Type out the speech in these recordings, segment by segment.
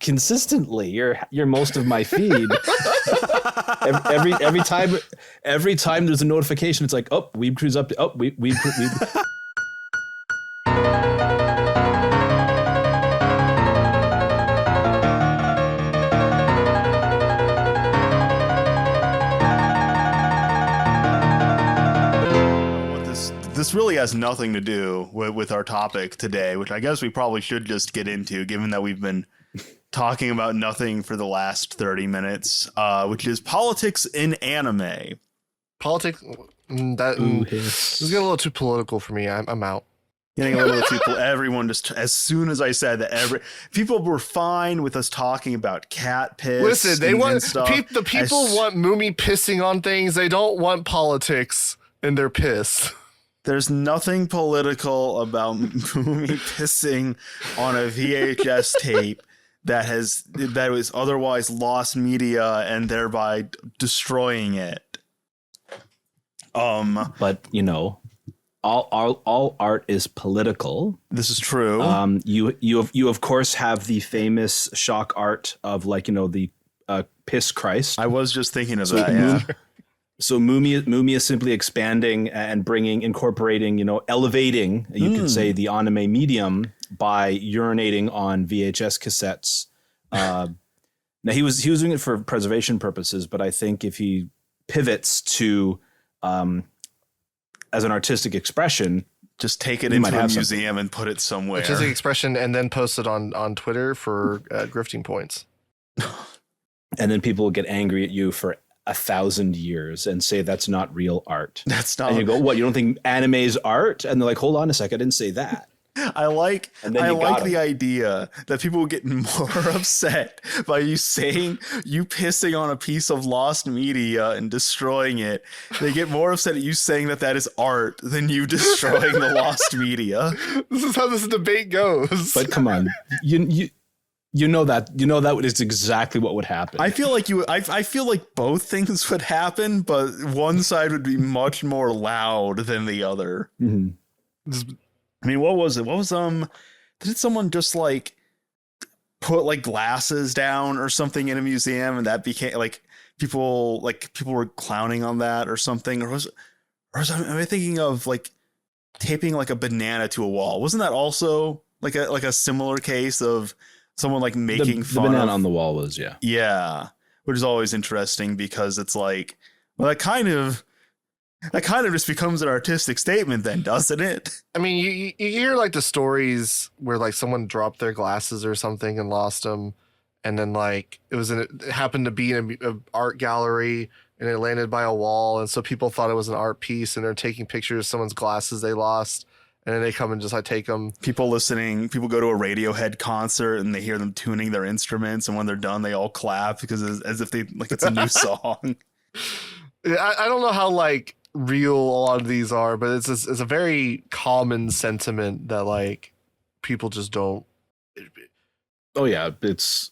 consistently. You're most of my feed. every time there's a notification, it's like, oh, Weeb Crew's up. Oh, Weeb Crew. This really has nothing to do with our topic today, which I guess we probably should just get into, given that we've been talking about nothing for the last 30 minutes, which is politics in anime. Politics? This is getting a little too political for me. I'm out. Getting a little too everyone just, as soon as I said that, people were fine with us talking about cat piss. Listen, they want stuff. The people want Mumi pissing on things. They don't want politics in their piss. There's nothing political about Mumi pissing on a VHS tape that was otherwise lost media and thereby destroying it. But you know, all art is political. This is true. You of course have the famous shock art of, like, you know, the piss Christ. I was just thinking of that. Yeah. So Mumi is simply expanding and incorporating, you know, elevating, you could say, the anime medium by urinating on VHS cassettes. Now he was doing it for preservation purposes, but I think if he pivots to as an artistic expression, just take it into a museum and put it somewhere. Artistic expression, and then post it on Twitter for grifting points. And then people will get angry at you for 1,000 years and say that's not real art. That's not. And you go, what? You don't think anime is art? And they're like, hold on a second, I didn't say that. I like the idea that people will get more upset by you pissing on a piece of lost media and destroying it. They get more upset at you saying that is art than you destroying the lost media. This is how this debate goes. But come on, you know that is exactly what would happen. I feel like both things would happen, but one side would be much more loud than the other. Mm-hmm. I mean, what was it? Did someone just like put like glasses down or something in a museum, and that became like people were clowning on that or something? Or am I thinking of like taping like a banana to a wall? Wasn't that also like a similar case of someone like making fun the banana on the wall was, yeah, which is always interesting because it's like, well, that kind of just becomes an artistic statement then, doesn't it? I mean, you hear like the stories where like someone dropped their glasses or something and lost them, and then like it happened to be in an art gallery and it landed by a wall, and so people thought it was an art piece and they're taking pictures of someone's glasses they lost. And then they come and just like take them. People go to a Radiohead concert and they hear them tuning their instruments, and when they're done, they all clap because as if it's a new song. I don't know how like real a lot of these are, but it's a very common sentiment that like people just don't. Oh yeah, it's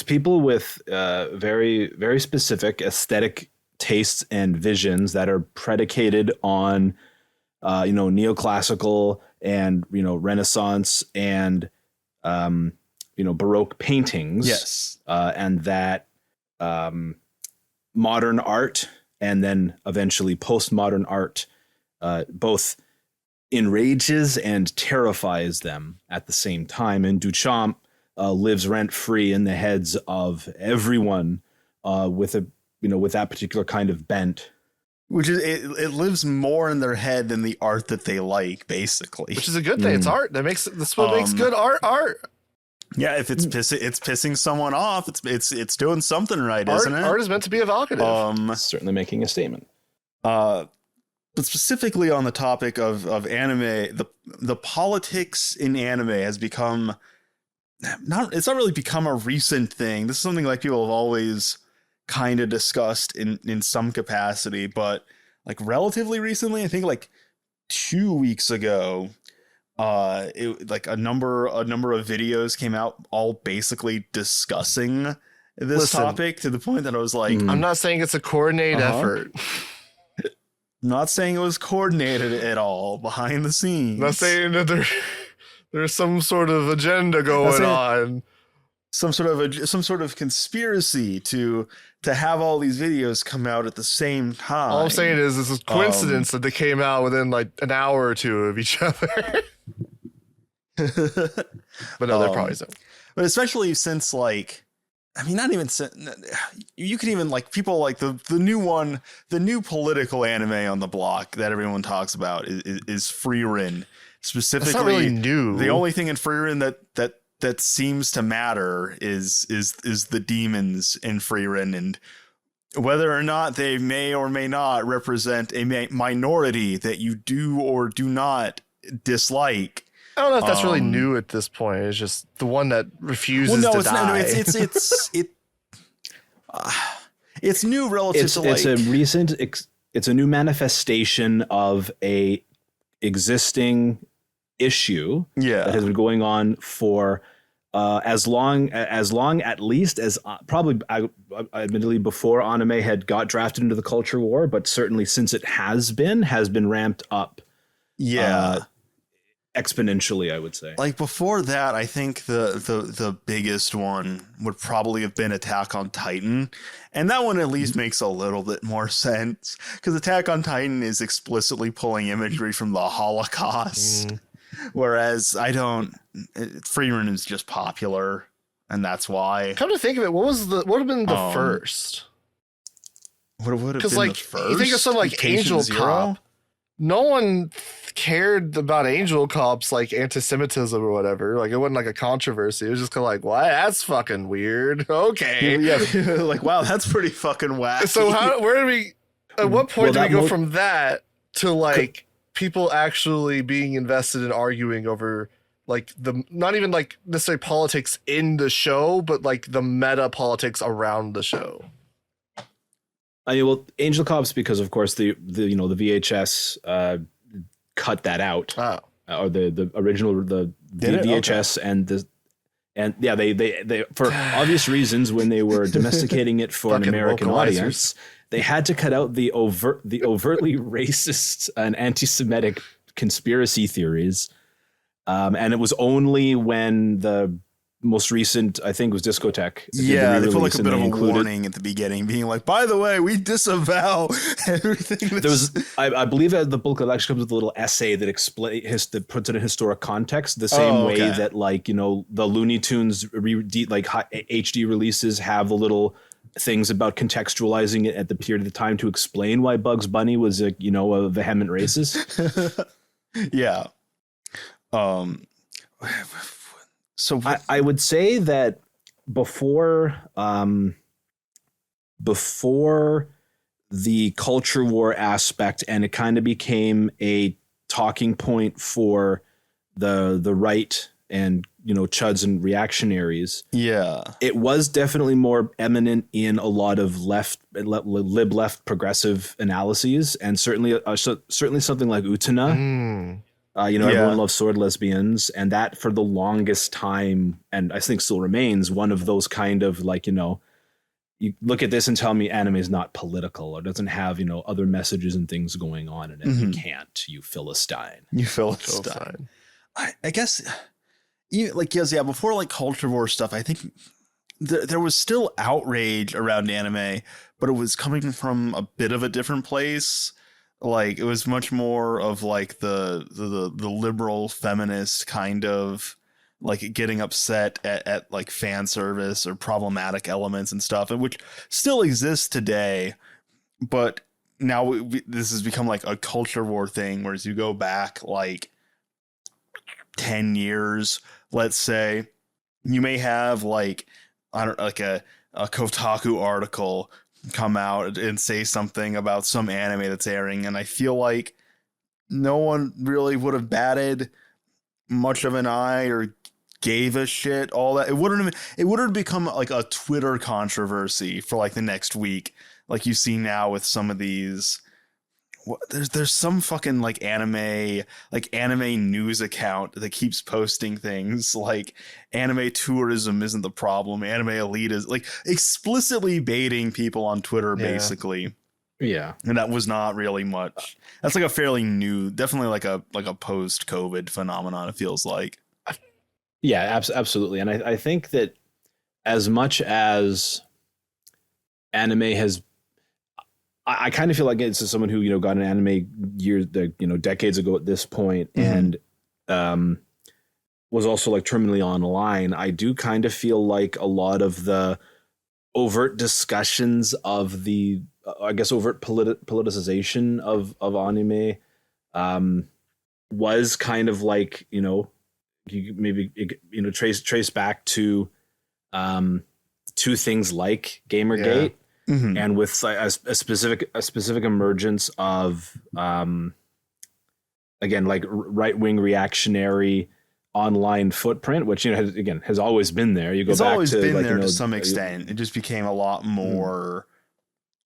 people with very, very specific aesthetic tastes and visions that are predicated on neoclassical and, Renaissance and, Baroque paintings. Yes. And that modern art and then eventually postmodern art both enrages and terrifies them at the same time. And Duchamp lives rent free in the heads of everyone with that particular kind of bent. Which is it lives more in their head than the art that they like, basically. Which is a good thing. It's art. That's what makes good art. Yeah, if it's pissing someone off, it's doing something right, isn't it? Art is meant to be evocative. Certainly making a statement. But specifically on the topic of anime, the politics in anime has become it's not really become a recent thing. This is something like people have always kind of discussed in some capacity, but like relatively recently, I think like 2 weeks ago, like a number of videos came out all basically discussing this topic to the point that I was like, I'm not saying it's a coordinated effort. Not saying it was coordinated at all behind the scenes. Not saying that there's some sort of agenda going on. some sort of conspiracy to have all these videos come out at the same time. All I'm saying is this is coincidence that they came out within like an hour or two of each other. But no, they're probably so. But especially since, like, I mean, not even you could even, like, people like the new political anime on the block that everyone talks about is Frieren. Specifically, that's not really new. The only thing in Frieren that seems to matter is the demons in Frieren, and whether or not they may or may not represent a minority that you do or do not dislike. I don't know if that's really new at this point. It's just the one that refuses to die. It's new relative to, like, it's a new manifestation of a existing issue that has been going on for as long at least as probably admittedly before anime had got drafted into the culture war, but certainly since it has been ramped up. Exponentially, I would say. Like, before that, I think the biggest one would probably have been Attack on Titan, and that one at least makes a little bit more sense because Attack on Titan is explicitly pulling imagery from the Holocaust, whereas Frieren is just popular, and that's why. Come to think of it, what would have been the first? What would have been like, the first? You think of something like Angel Cop. No one cared about Angel Cop's like anti-Semitism or whatever. Like, it wasn't like a controversy. It was just kind of like, why? That's fucking weird. Okay. Yeah. Like, wow, that's pretty fucking wacky. So where did we, at what point did we go from that to like people actually being invested in arguing over like not even like necessarily politics in the show, but like the meta politics around the show? I mean, well, Angel Cop's because, of course, the VHS cut that out, or the original the VHS and they for obvious reasons, when they were domesticating it for an American audience, they had to cut out the overtly racist and anti-Semitic conspiracy theories, and it was only when the most recent, I think, was Discotheque. They put like a bit of a warning at the beginning, being like, by the way, we disavow everything. I believe that the book actually comes with a little essay that that puts it in historic context, the same way that, like, the Looney Tunes HD releases have the little things about contextualizing it at the period of the time to explain why Bugs Bunny was a vehement racist. Yeah. So I would say that before the culture war aspect, and it kind of became a talking point for the right and chuds and reactionaries. Yeah, it was definitely more eminent in a lot of left progressive analyses, and certainly something like Utena. Everyone loves sword lesbians, and that for the longest time, and I think still remains, one of those kind of like, you look at this and tell me anime is not political or doesn't have, other messages and things going on in it. You can't, you Philistine. I guess, before like culture war stuff, I think there was still outrage around anime, but it was coming from a bit of a different place. Like, it was much more of like the liberal feminist kind of like getting upset at like fan service or problematic elements and stuff, and which still exists today. But now this has become like a culture war thing, whereas you go back like 10 years, let's say, you may have like, I don't like a Kotaku article come out and say something about some anime that's airing, and I feel like no one really would have batted much of an eye or gave a shit. All that, it would have become like a Twitter controversy for like the next week, like you see now with some of these. There's some fucking like anime news account that keeps posting things like anime tourism isn't the problem, anime elite is, like, explicitly baiting people on Twitter, basically. Yeah. And that was not really much. That's like a fairly new, definitely like a post-COVID phenomenon, it feels like. Yeah, absolutely. And I think that as much as anime has, I kind of feel like it's someone who, got an anime decades ago at this point, and was also like terminally online. I do kind of feel like a lot of the overt discussions of the, overt politicization of anime was kind of like, you maybe, trace back to things like Gamergate, and with a specific emergence of, again, like right-wing reactionary online footprint, which has always been there. You go it's back always to been like, there to some extent. It just became a lot more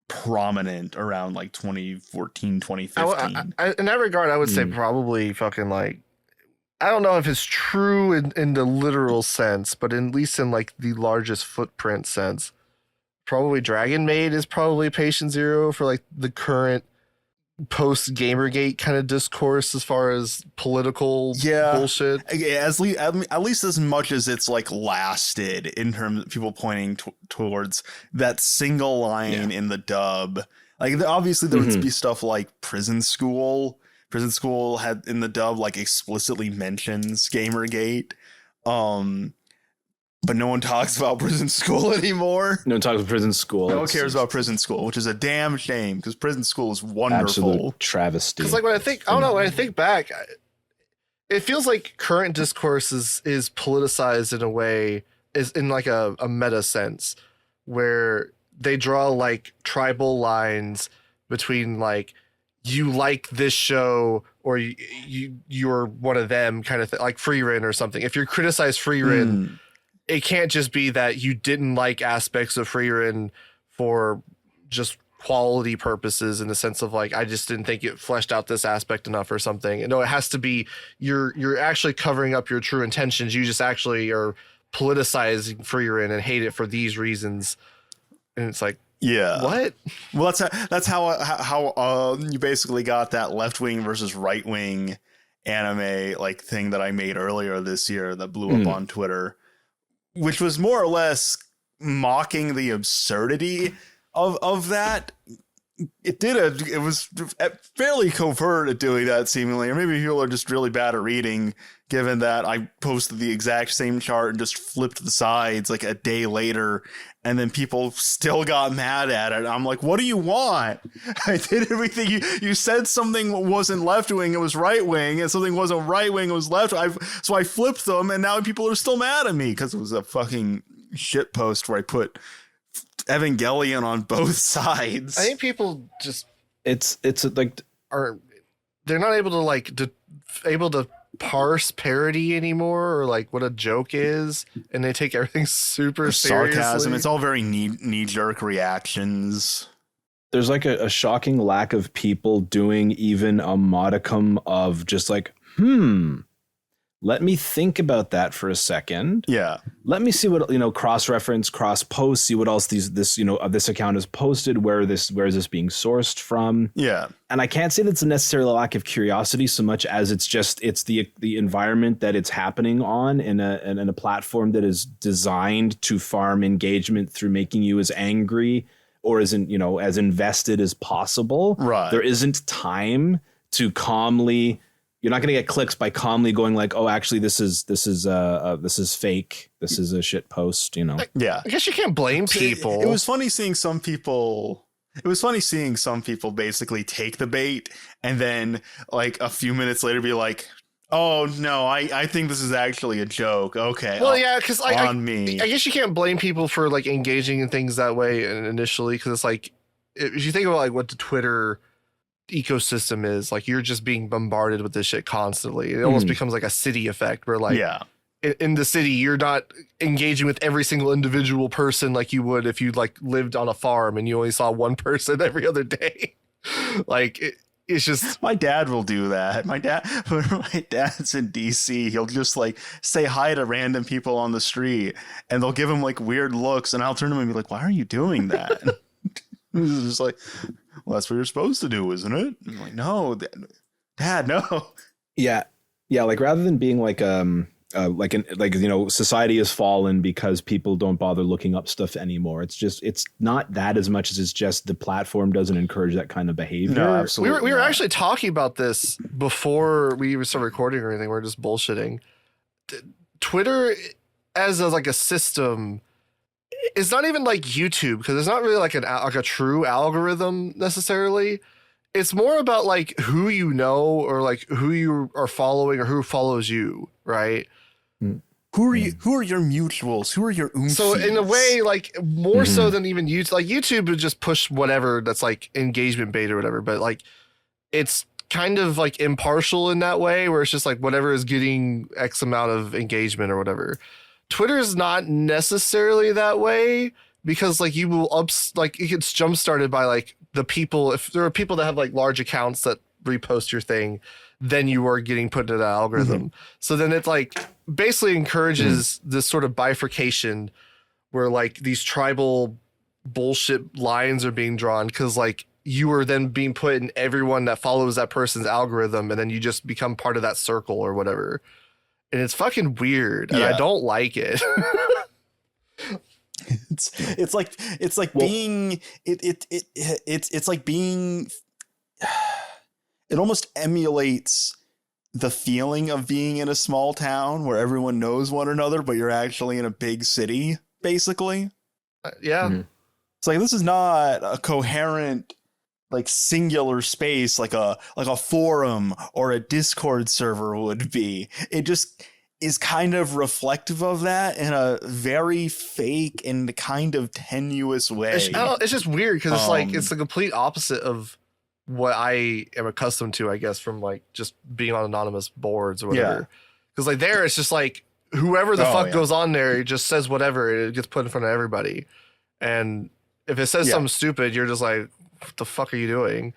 prominent around like 2014, 2015. In that regard, I would say probably fucking like, I don't know if it's true in the literal sense, but at least in like the largest footprint sense, probably Dragon Maid is probably patient zero for like the current post Gamergate kind of discourse as far as political bullshit. Yeah, at least as much as it's like lasted in terms of people pointing towards that single line in the dub. Like obviously there would be stuff like Prison School. Prison School had in the dub like explicitly mentions Gamergate. But no one talks about Prison School anymore. No one talks about Prison School. No one cares about Prison School, which is a damn shame because Prison School is wonderful. Absolute travesty. Because like when I think back, it feels like current discourse is politicized in a way, is in like a meta sense, where they draw like tribal lines between like, you like this show or you're one of them kind of thing, like Frieren or something. If you criticize Frieren, it can't just be that you didn't like aspects of Frieren for just quality purposes in the sense of like, I just didn't think it fleshed out this aspect enough or something. No, it has to be you're actually covering up your true intentions. You just actually are politicizing Frieren and hate it for these reasons. And it's like, what? Well, that's how you basically got that left wing versus right wing anime like thing that I made earlier this year that blew up on Twitter, which was more or less mocking the absurdity of that. It was fairly covert at doing that seemingly, or maybe people are just really bad at reading, given that I posted the exact same chart and just flipped the sides like a day later, and then people still got mad at it. I'm like, what do you want? I did everything. You said something wasn't left wing, it was right wing, and something wasn't right wing, it was left. So I flipped them, and now people are still mad at me because it was a fucking shit post where I put Evangelion on both sides. I think people just it's like they're not able to parse parody anymore, or like what a joke is, and they take everything super seriously. Sarcasm. It's all very knee-jerk reactions. There's like a shocking lack of people doing even a modicum of just like, let me think about that for a second. Yeah. Let me see what, cross-reference, cross-post, see what else this account is posted, where is this being sourced from? Yeah. And I can't say that's necessarily a lack of curiosity so much as it's the environment that it's happening on in a platform that is designed to farm engagement through making you as angry or as invested as possible. Right. There isn't time to calmly. You're not going to get clicks by calmly going like, oh, actually, this is fake. This is a shit post, Yeah. I guess you can't blame people. It was funny seeing some people. It was funny seeing some people basically take the bait and then like a few minutes later be like, oh no, I think this is actually a joke. Okay. Well, yeah, because I guess you can't blame people for like engaging in things that way initially, because it's like, if you think about like what the Twitter ecosystem is, like, you're just being bombarded with this shit constantly. It almost becomes like a city effect where like in the city you're not engaging with every single individual person like you would if you like lived on a farm and you only saw one person every other day. Like it's just, my dad will do that. My dad's in DC, he'll just like say hi to random people on the street and they'll give him like weird looks and I'll turn to him and be like, why are you doing that? It's just like, well, that's what you're supposed to do, isn't it? I'm like, no, Dad, no. Yeah. Like rather than being like, society has fallen because people don't bother looking up stuff anymore. It's not that as much as it's just the platform doesn't encourage that kind of behavior. No, absolutely. We were actually talking about this before we even started recording or anything. We're just bullshitting. Twitter as a system is not even like YouTube, because it's not really like a true algorithm necessarily. It's more about like who you know, or like who you are following, or who follows you, right? Who are you? Who are your mutuals? Who are your oomfies? So in a way, like more so than even YouTube, like YouTube would just push whatever that's like engagement bait or whatever, but like it's kind of like impartial in that way, where it's just like whatever is getting X amount of engagement or whatever. Twitter is not necessarily that way, because like you will it gets jump started by like the people. If there are people that have like large accounts that repost your thing, then you are getting put into that algorithm. So then it like basically encourages this sort of bifurcation where like these tribal bullshit lines are being drawn, because like you are then being put in everyone that follows that person's algorithm, and then you just become part of that circle or whatever. And it's fucking weird, and I don't like it. It's like being it's like being. It almost emulates the feeling of being in a small town where everyone knows one another, but you're actually in a big city, basically. Yeah. It's like, this is not a coherent, like singular space like a forum or a Discord server would be. It just is kind of reflective of that in a very fake and kind of tenuous way. It's just weird, because it's like it's the complete opposite of what I am accustomed to, I guess, from like just being on anonymous boards or whatever. Because like there, it's just like whoever the fuck goes on there, it just says whatever, it gets put in front of everybody. And if it says something stupid, you're just like, what the fuck are you doing?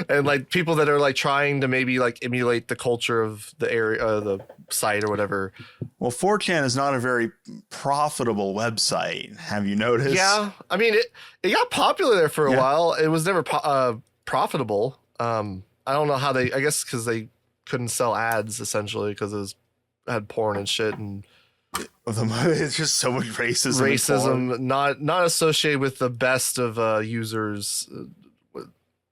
And like people that are like trying to maybe like emulate the culture of the area, the site or whatever. Well, 4chan is not a very profitable website. Have you noticed? Yeah, I mean it got popular there for a while. It was never profitable. I don't know how I guess because they couldn't sell ads essentially, because it had porn and shit, and it's just so much racism. Not associated with the best of users.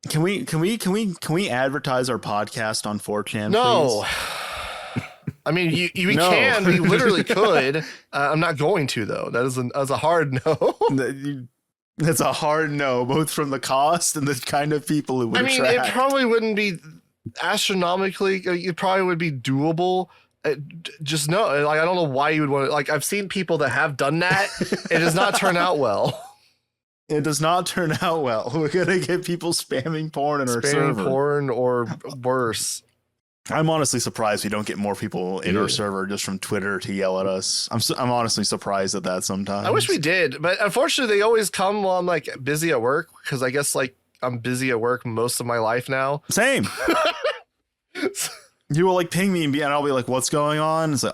Can we advertise our podcast on 4chan? No. Please? I mean, we can. We literally could. I'm not going to, though. That is a hard no. That's a hard no, both from the cost and the kind of people who would attract. It probably wouldn't be astronomically. It probably would be doable. Just no. Like, I don't know why you would want to. Like, I've seen people that have done that. It does not turn out well. It does not turn out well. We're going to get people spamming porn in our server. Spamming porn or worse. I'm honestly surprised we don't get more people in our server just from Twitter to yell at us. I'm honestly surprised at that sometimes. I wish we did, but unfortunately they always come while I'm like busy at work, because I guess like I'm busy at work most of my life now. Same. You will like ping me and I'll be like, what's going on? It's like,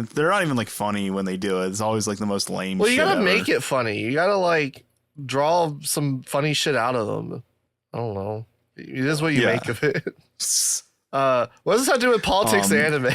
they're not even like funny when they do it. It's always like the most lame shit. Well, you gotta make it funny. You gotta like draw some funny shit out of them. I don't know. It is what you make of it. What does this have to do with politics and anime?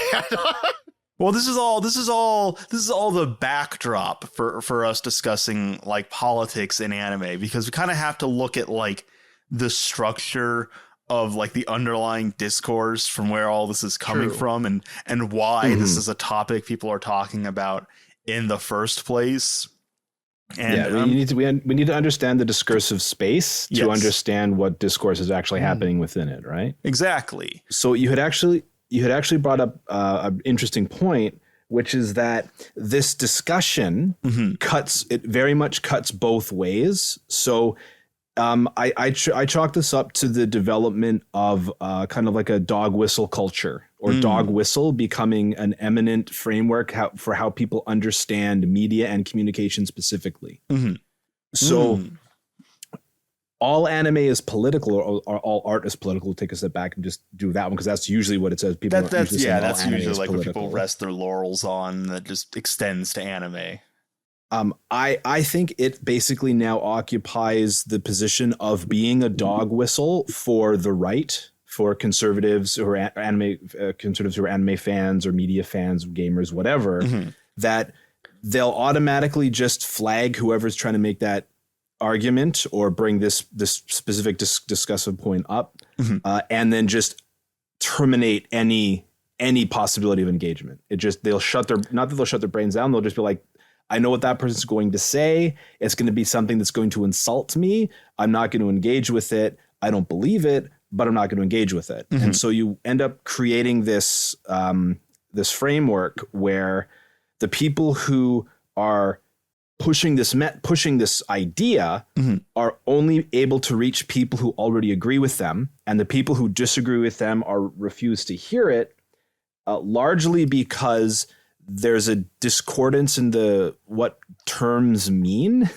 Well, this is all the backdrop for us discussing like politics in anime, because we kind of have to look at like the structure of like the underlying discourse from where all this is coming from, and why this is a topic people are talking about in the first place. And we need to understand the discursive space to understand what discourse is actually happening within it, right? Exactly. So you had actually brought up an interesting point, which is that this discussion very much cuts both ways. So I chalk this up to the development of kind of like a dog whistle culture, or dog whistle becoming an eminent framework for how people understand media and communication specifically. So all anime is political, or all art is political. We'll take a step back and just do that one, because that's usually what it says. People that's usually like what people rest their laurels on, that just extends to anime. I think it basically now occupies the position of being a dog whistle for the right, for conservatives who are conservatives who are anime fans or media fans, gamers, whatever, that they'll automatically just flag whoever's trying to make that argument or bring this specific discussive point up, and then just terminate any possibility of engagement. They'll shut their brains down. They'll just be like, I know what that person's going to say. It's going to be something that's going to insult me. I'm not going to engage with it. I don't believe it, but I'm not going to engage with it. And so you end up creating this framework where the people who are pushing this idea are only able to reach people who already agree with them, and the people who disagree with them refuse to hear it, largely because there's a discordance in what terms mean.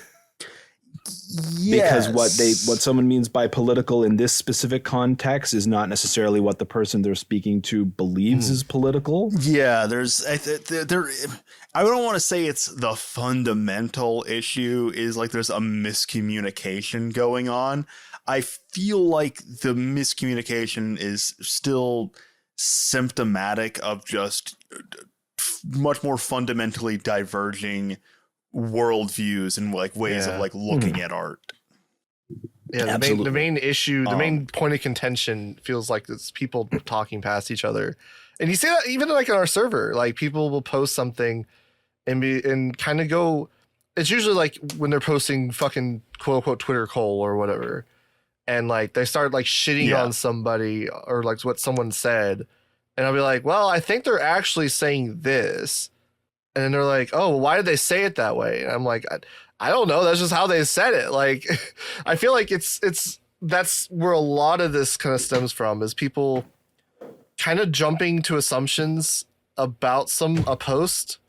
Yes. Because what someone means by political in this specific context is not necessarily what the person they're speaking to believes is political. Yeah, I don't want to say it's the fundamental issue is like there's a miscommunication going on. I feel like the miscommunication is still symptomatic of just much more fundamentally diverging worldviews and like ways of like looking at art. Yeah, the main issue, the main point of contention feels like it's people talking past each other. And you see that even like on our server, like people will post something and kind of go, it's usually like when they're posting fucking quote unquote Twitter coal or whatever. And like they start like shitting on somebody or like what someone said. And I'll be like, well, I think they're actually saying this. And then they're like, oh, well, why did they say it that way? And I'm like, I don't know. That's just how they said it. Like, I feel like that's where a lot of this kind of stems from, is people kind of jumping to assumptions about a post,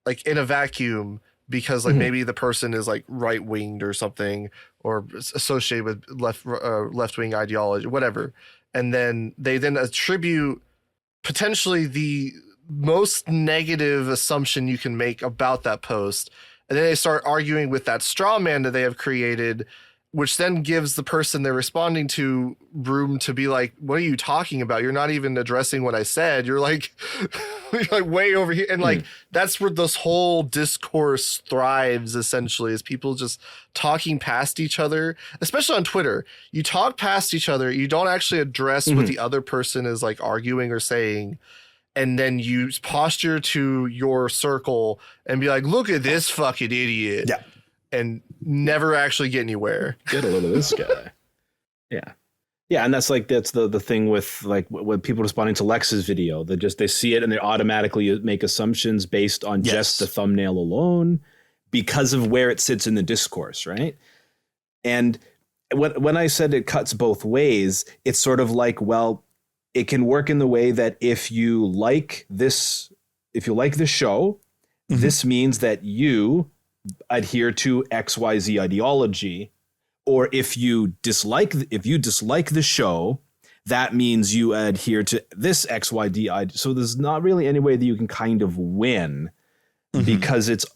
like in a vacuum, because like maybe the person is like right winged or something, or associated with left wing ideology, whatever. And then they then attribute potentially the most negative assumption you can make about that post. And then they start arguing with that straw man that they have created, which then gives the person they're responding to room to be like, what are you talking about? You're not even addressing what I said. You're like, you're like way over here. And like, that's where this whole discourse thrives, essentially, is people just talking past each other, especially on Twitter. You talk past each other. You don't actually address what the other person is like arguing or saying. And then you posture to your circle and be like, look at this fucking idiot. Yeah. And never actually get anywhere. Get a load of this guy. Yeah. Yeah. And that's the thing with like when people responding to Lex's video, they see it and they automatically make assumptions based on just the thumbnail alone because of where it sits in the discourse. Right. And when I said it cuts both ways, it's sort of like, well, it can work in the way that if you like this show, this means that you adhere to XYZ ideology. Or if you dislike the show, that means you adhere to this XYZ ideology. So there's not really any way that you can kind of win because it's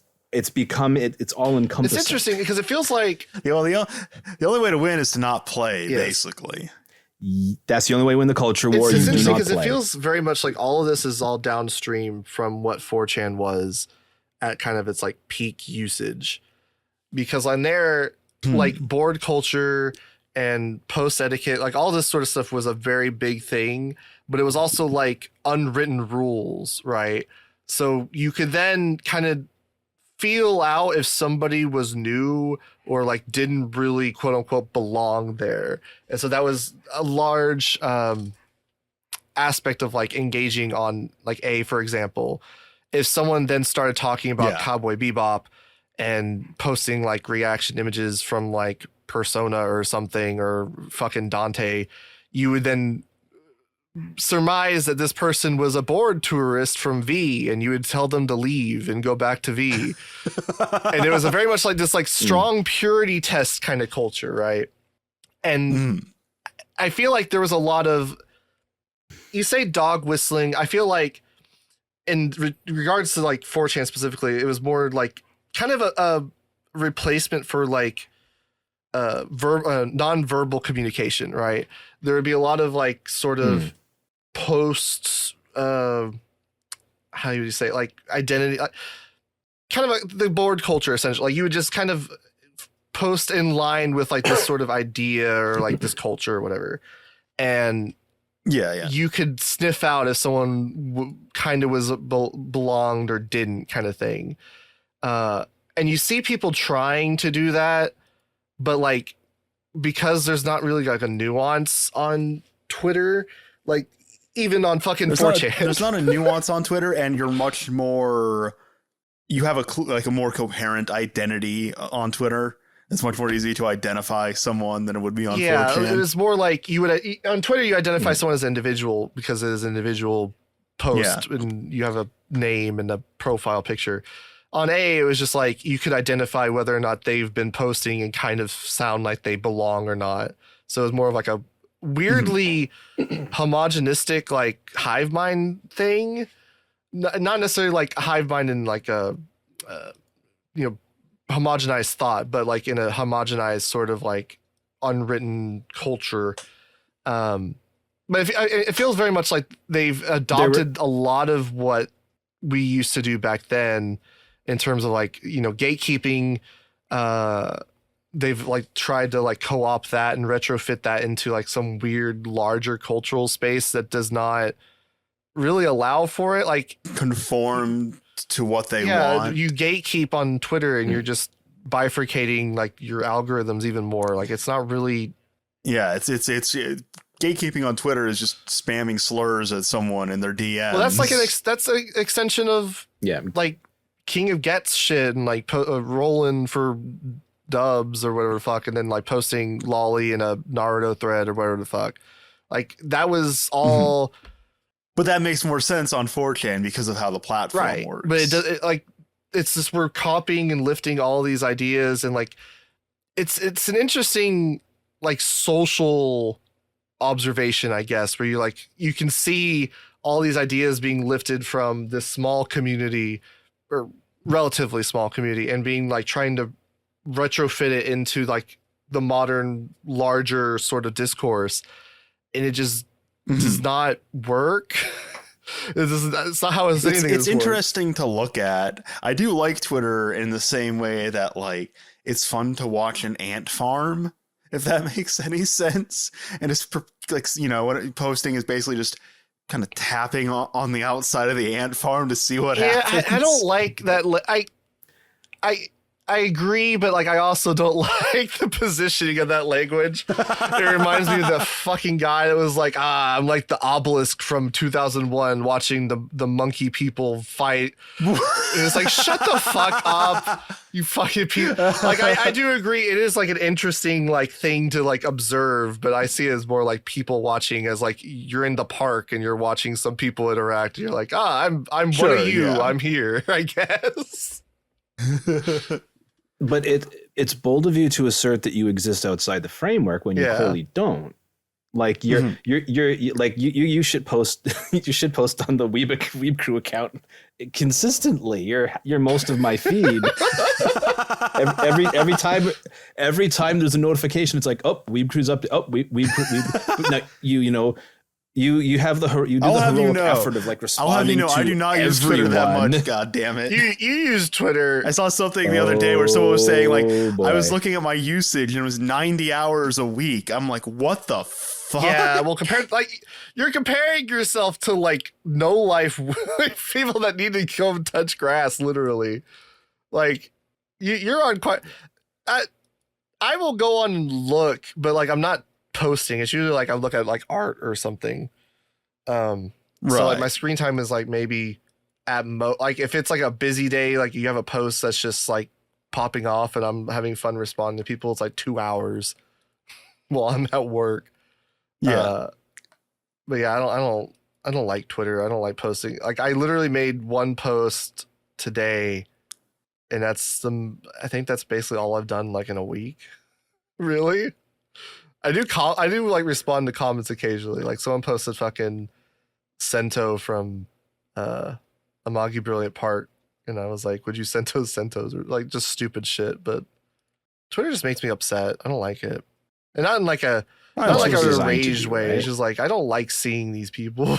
all encompassing. It's interesting because it feels like the only way to win is to not play, basically. That's the only way to win the culture war. It's interesting because it feels very much like all of this is all downstream from what 4chan was at kind of its like peak usage, because on there, like board culture and post etiquette, like all this sort of stuff was a very big thing, but it was also like unwritten rules, right? So you could then kind of feel out if somebody was new or like didn't really quote unquote belong there. And so that was a large aspect of like engaging on like for example, if someone then started talking about Cowboy Bebop and posting like reaction images from like Persona or something or fucking Dante, you would then surmise that this person was a bored tourist from V, and you would tell them to leave and go back to V. And it was a very much like this like strong purity test kind of culture, right? And I feel like there was a lot of, you say dog whistling, I feel like in regards to like 4chan specifically, it was more like kind of a replacement for like non-verbal communication, right? There would be a lot of like sort of posts, how do you say it? Like identity, kind of like the board culture essentially. Like you would just kind of post in line with like this sort of idea or like this culture or whatever. And you could sniff out if someone kind of was belonged or didn't, kind of thing. And you see people trying to do that, but like, because there's not really like a nuance on Twitter, like even on fucking 4chan. There's not a nuance on Twitter, and you're much more, you have a more coherent identity on Twitter. It's much more easy to identify someone than it would be on 4chan. Yeah, it was more like you would on Twitter. You identify someone as an individual because it is an individual post, and you have a name and a profile picture. On A, it was just like you could identify whether or not they've been posting and kind of sound like they belong or not. So it was more of like a weirdly homogenistic, like hive mind thing. Not necessarily like hive mind in like a homogenized thought, but like in a homogenized sort of like unwritten culture. But it feels very much like they've adopted a lot of what we used to do back then in terms of like, gatekeeping. They've like tried to like co-opt that and retrofit that into like some weird larger cultural space that does not really allow for it. Like conform to what they want. You gatekeep on Twitter and you're just bifurcating like your algorithms even more. Like it's not really. Yeah, it's gatekeeping on Twitter is just spamming slurs at someone in their DMs. Well, that's like that's an extension of like King of Gets shit and like rolling for dubs or whatever the fuck, and then like posting lolly in a Naruto thread or whatever the fuck. Like that was all. But that makes more sense on 4chan because of how the platform works. But it's just we're copying and lifting all these ideas, and like it's an interesting like social observation, I guess, where you can see all these ideas being lifted from this small community or relatively small community and being like trying to retrofit it into like the modern larger sort of discourse, and it just does not work. It's not how anything it's interesting to look at. I do like Twitter in the same way that like it's fun to watch an ant farm, if that makes any sense. And it's like, what posting is basically just kind of tapping on the outside of the ant farm to see what happens. I don't like that. I agree, but like I also don't like the positioning of that language. It reminds me of the fucking guy that was like, I'm like the obelisk from 2001 watching the monkey people fight. And it's like, shut the fuck up, you fucking people. Like I do agree, it is like an interesting like thing to like observe, but I see it as more like people watching, as like you're in the park and you're watching some people interact and you're like, I'm sure, one of you, I'm here, I guess. But it's bold of you to assert that you exist outside the framework when you clearly don't. Like you're like you should post you should post on the Weeb Crew account consistently. You're most of my feed. every time there's a notification, it's like, oh, Weeb Crew's up. Oh, Weeb Crew. Now, you have the heroic effort of like responding. I'll have you know, I do not use Twitter that much. God damn it! You use Twitter. I saw something the other day where someone was saying like, I was looking at my usage and it was 90 hours a week. I'm like, what the fuck? Yeah, well, you're comparing yourself to like no life people that need to go and touch grass, literally. Like you're on quite. I will go on and look, but like I'm not posting. It's usually like I look at like art or something. So like my screen time is like maybe at like if it's like a busy day, like you have a post that's just like popping off and I'm having fun responding to people, it's like 2 hours while I'm at work. But yeah, I don't like Twitter. I don't like posting. Like I literally made one post today, and I think that's basically all I've done like in a week. Really? I do like respond to comments occasionally. Like someone posted fucking Sento from Amagi Brilliant Part, and I was like, would you Sentos or like just stupid shit, but Twitter just makes me upset. I don't like it, and not in like a Well, not like it's a designed to raged be, way. right? It's just like I don't like seeing these people.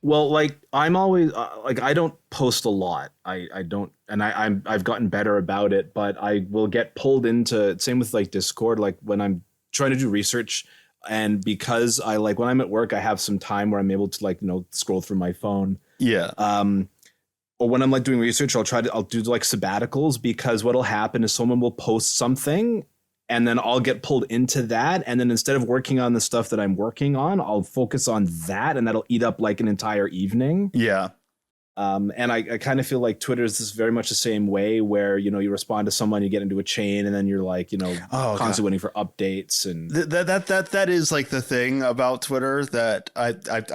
Well, like I'm always like I don't post a lot. I don't, and I've gotten better about it, but I will get pulled into same with like Discord. Like when I'm trying to do research, and because I like when I'm at work, I have some time where I'm able to like scroll through my phone. Yeah. Or when I'm like doing research, I'll do like sabbaticals, because what'll happen is someone will post something and then I'll get pulled into that. And then instead of working on the stuff that I'm working on, I'll focus on that, and that'll eat up like an entire evening. Yeah. And I kind of feel like Twitter is this very much the same way, where, you respond to someone, you get into a chain, and then you're like, constantly waiting for updates. And that is like the thing about Twitter that I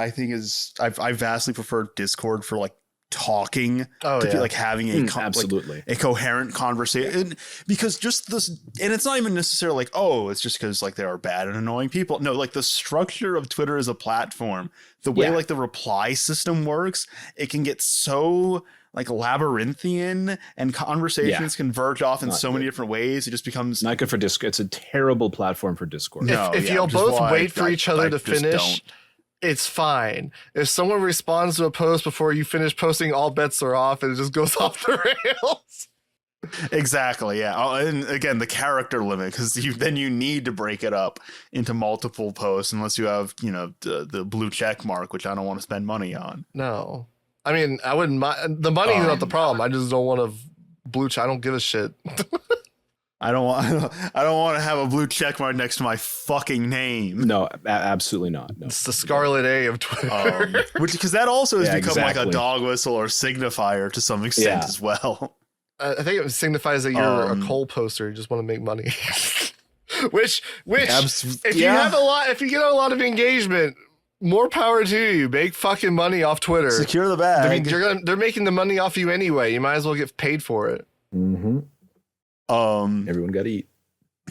think is I vastly prefer Discord for like talking to like having absolutely like a coherent conversation, because just this, and it's not even necessarily like, oh, it's just because like there are bad and annoying people. No, like the structure of Twitter as a platform, the way like the reply system works, it can get so like labyrinthian, and conversations converge off in so many different ways. It just becomes not good for Discord. It's a terrible platform for Discord. If you'll both wait for each other to finish, it's fine. If someone responds to a post before you finish posting, all bets are off, and it just goes off the rails. Exactly. Yeah. Oh, and again, the character limit, because then you need to break it up into multiple posts, unless you have the blue check mark, which I don't want to spend money on. No, I mean, I wouldn't mind. The money is not the problem. I just don't want to blue check. I don't give a shit. I don't want to have a blue check mark next to my fucking name. No, absolutely not. No. It's the Scarlet A of Twitter. Because that also has become exactly. like a dog whistle or signifier to some extent as well. I think it signifies that you're a coal poster. You just want to make money. which if you have if you get a lot of engagement, more power to you. Make fucking money off Twitter. Secure the bag. I mean, they're making the money off you anyway. You might as well get paid for it. Mm-hmm. Everyone got to eat.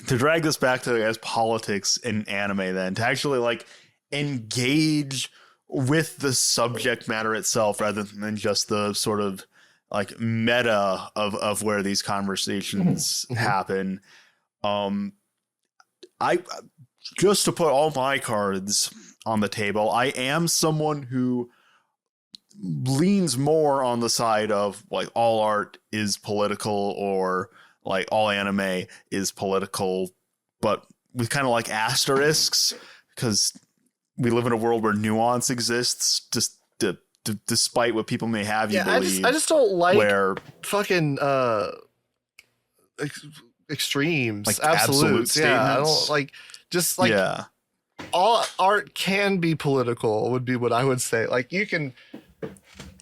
To drag this back to, I guess, politics in anime, then to actually like engage with the subject matter itself, rather than just the sort of like meta of where these conversations happen. I just to put all my cards on the table, I am someone who leans more on the side of like all art is political, or like all anime is political, but with kind of like asterisks, because we live in a world where nuance exists, just despite what people may have you believe. I just don't like fucking extremes, like absolute statements. Yeah, I don't like just like all art can be political would be what I would say. Like you can,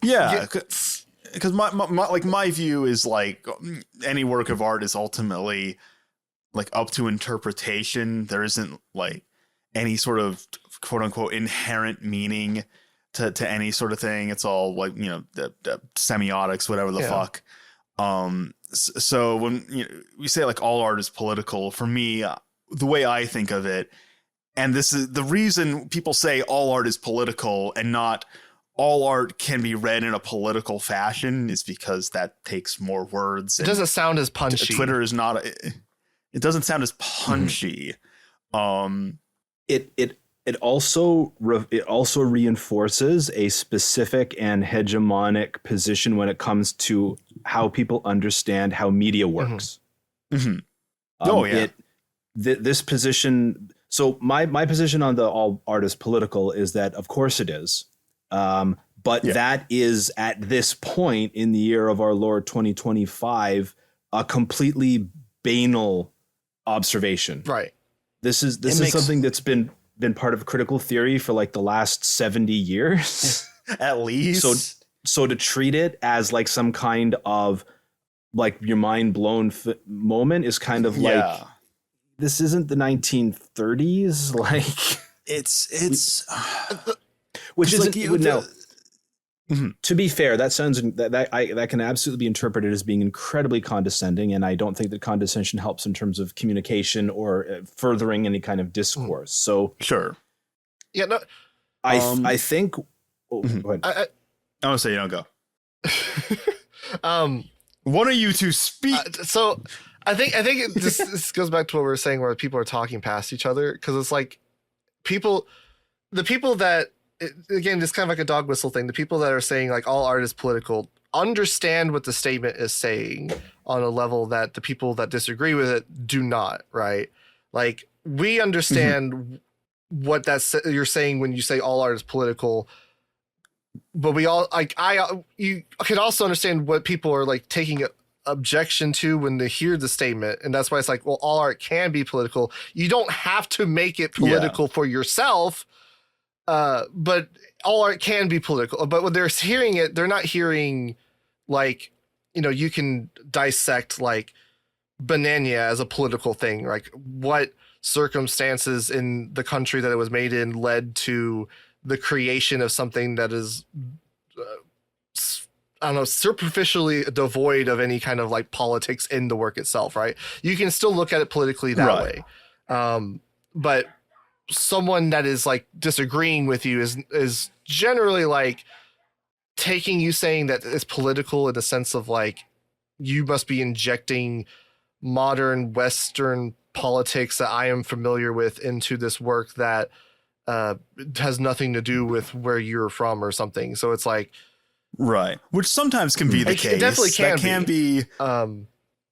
because my view is like any work of art is ultimately like up to interpretation. There isn't like any sort of quote unquote inherent meaning to any sort of thing. It's all like, the semiotics, whatever the fuck. So when we say like all art is political, for me, the way I think of it, and this is the reason people say all art is political and not all art can be read in a political fashion, is because that takes more words. It doesn't sound as punchy. Twitter is not. It doesn't sound as punchy. It also reinforces a specific and hegemonic position when it comes to how people understand how media works. This position. So my position on the all art is political is that of course it is. But that is at this point in the year of our Lord 2025 a completely banal observation. Right. This is something that's been part of critical theory for like the last 70 years at least. So to treat it as like some kind of like your mind blown moment is kind of like, this isn't the 1930s. Like it's which is like to be fair, that sounds that can absolutely be interpreted as being incredibly condescending, and I don't think that condescension helps in terms of communication or furthering any kind of discourse. So sure, I think. Go ahead. I want to say you don't go. One of you two speak. So I think this goes back to what we were saying, where people are talking past each other, because it's like the people that, again, it's kind of like a dog whistle thing. The people that are saying like all art is political understand what the statement is saying on a level that the people that disagree with it do not, right? Like, we understand what you're saying when you say all art is political, but we all like you can also understand what people are like taking objection to when they hear the statement, and that's why it's like, well, all art can be political. You don't have to make it political for yourself, but all art can be political. But when they're hearing it, they're not hearing like, you can dissect like Banania as a political thing, like what circumstances in the country that it was made in led to the creation of something that is I don't know, superficially devoid of any kind of like politics in the work itself, right? You can still look at it politically that way. But someone that is like disagreeing with you is generally like taking you saying that it's political in the sense of like, you must be injecting modern Western politics that I am familiar with into this work that has nothing to do with where you're from or something. So it's like, right, which sometimes can be the case. It definitely can be.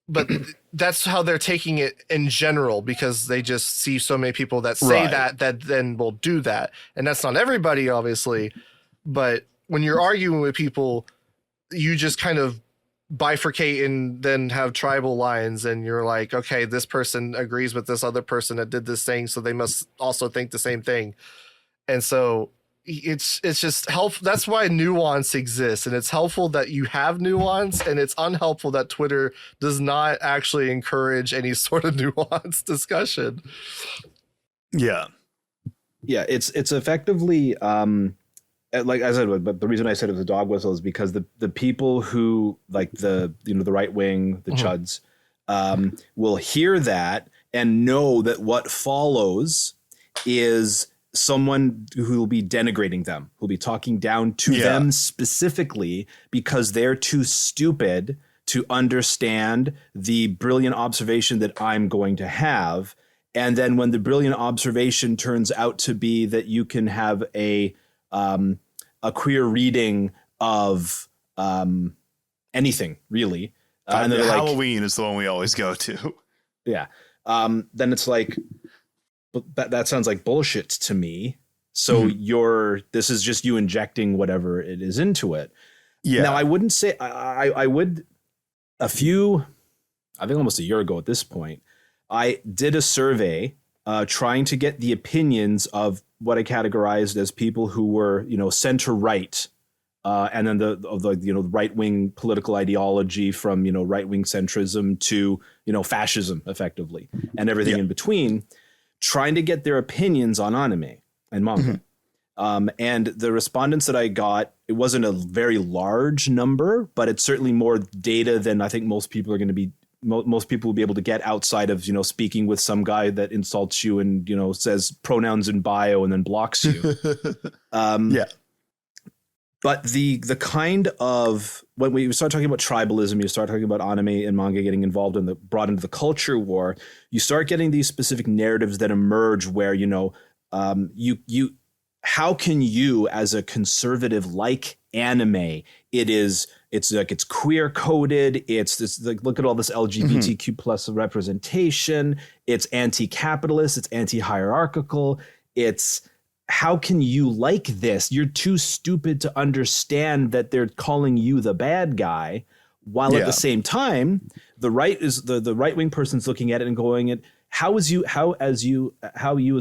But that's how they're taking it in general, because they just see so many people that say that then will do that. And that's not everybody, obviously. But when you're arguing with people, you just kind of bifurcate and then have tribal lines, and you're like, okay, this person agrees with this other person that did this thing, so they must also think the same thing. And so it's just helpful. That's why nuance exists, and it's helpful that you have nuance, and it's unhelpful that Twitter does not actually encourage any sort of nuanced discussion. Yeah, it's effectively like I said, but the reason I said it was a dog whistle is because the people who like the right wing, the chuds, will hear that and know that what follows is someone who will be denigrating them, who'll be talking down to them specifically because they're too stupid to understand the brilliant observation that I'm going to have. And then when the brilliant observation turns out to be that you can have a queer reading of anything, really. And then Halloween is the one we always go to. Yeah. Then it's like, that sounds like bullshit to me. So this is just you injecting whatever it is into it. Yeah. Now, I wouldn't say I would I think almost a year ago at this point, I did a survey trying to get the opinions of what I categorized as people who were, center right, and then the right wing political ideology from, right wing centrism to, fascism effectively, and everything in between, trying to get their opinions on anime and manga. And the respondents that I got, it wasn't a very large number, but it's certainly more data than I think most people are going to be. Most people will be able to get outside of, speaking with some guy that insults you and, says pronouns in bio and then blocks you. But the kind of, when we start talking about tribalism, you start talking about anime and manga getting involved in brought into the culture war, you start getting these specific narratives that emerge where, how can you as a conservative like anime, it's like it's queer coded. It's this, like, look at all this LGBTQ plus representation. It's anti-capitalist. It's anti-hierarchical. It's, how can you like this? You're too stupid to understand that they're calling you the bad guy, while at the same time, the right wing person's looking at it and going, how you as a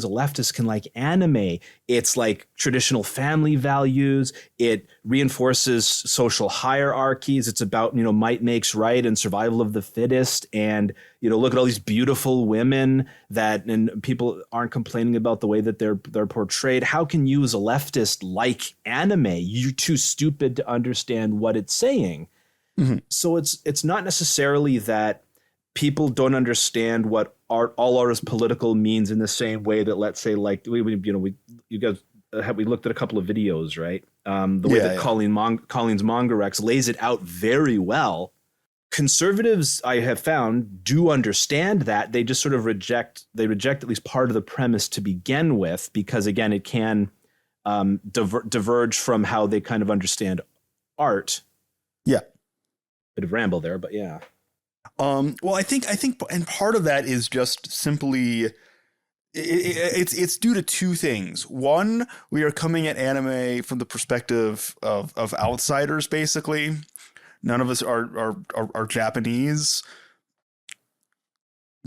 leftist can like anime. It's like traditional family values. It reinforces social hierarchies. It's about, might makes right and survival of the fittest. And, look at all these beautiful women and people aren't complaining about the way that they're portrayed. How can you as a leftist like anime? You're too stupid to understand what it's saying. So it's not necessarily that people don't understand what all art is political means in the same way that, let's say, like we looked at a couple of videos, right? The way that Colleen's Manga Rex lays it out very well. conservatives, I have found, do understand that. They just sort of reject at least part of the premise to begin with, because again, it can diverge from how they kind of understand art. Yeah. Bit of ramble there, but yeah. Well, I think, and part of that is just simply, it's due to two things. One, we are coming at anime from the perspective of outsiders, basically. None of us are Japanese.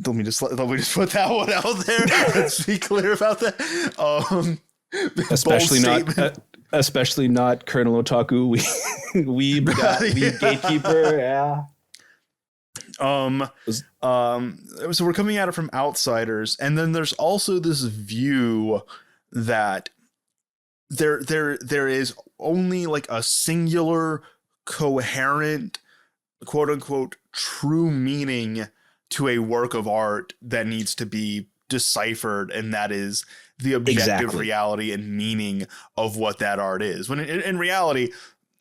Let me just put that one out there. Let's be clear about that. Especially not Colonel Otaku, Weeb Gatekeeper. Yeah. So we're coming at it from outsiders, and then there's also this view that there is only like a singular, coherent, quote unquote, true meaning to a work of art that needs to be deciphered, and that is the objective reality and meaning of what that art is. When in reality,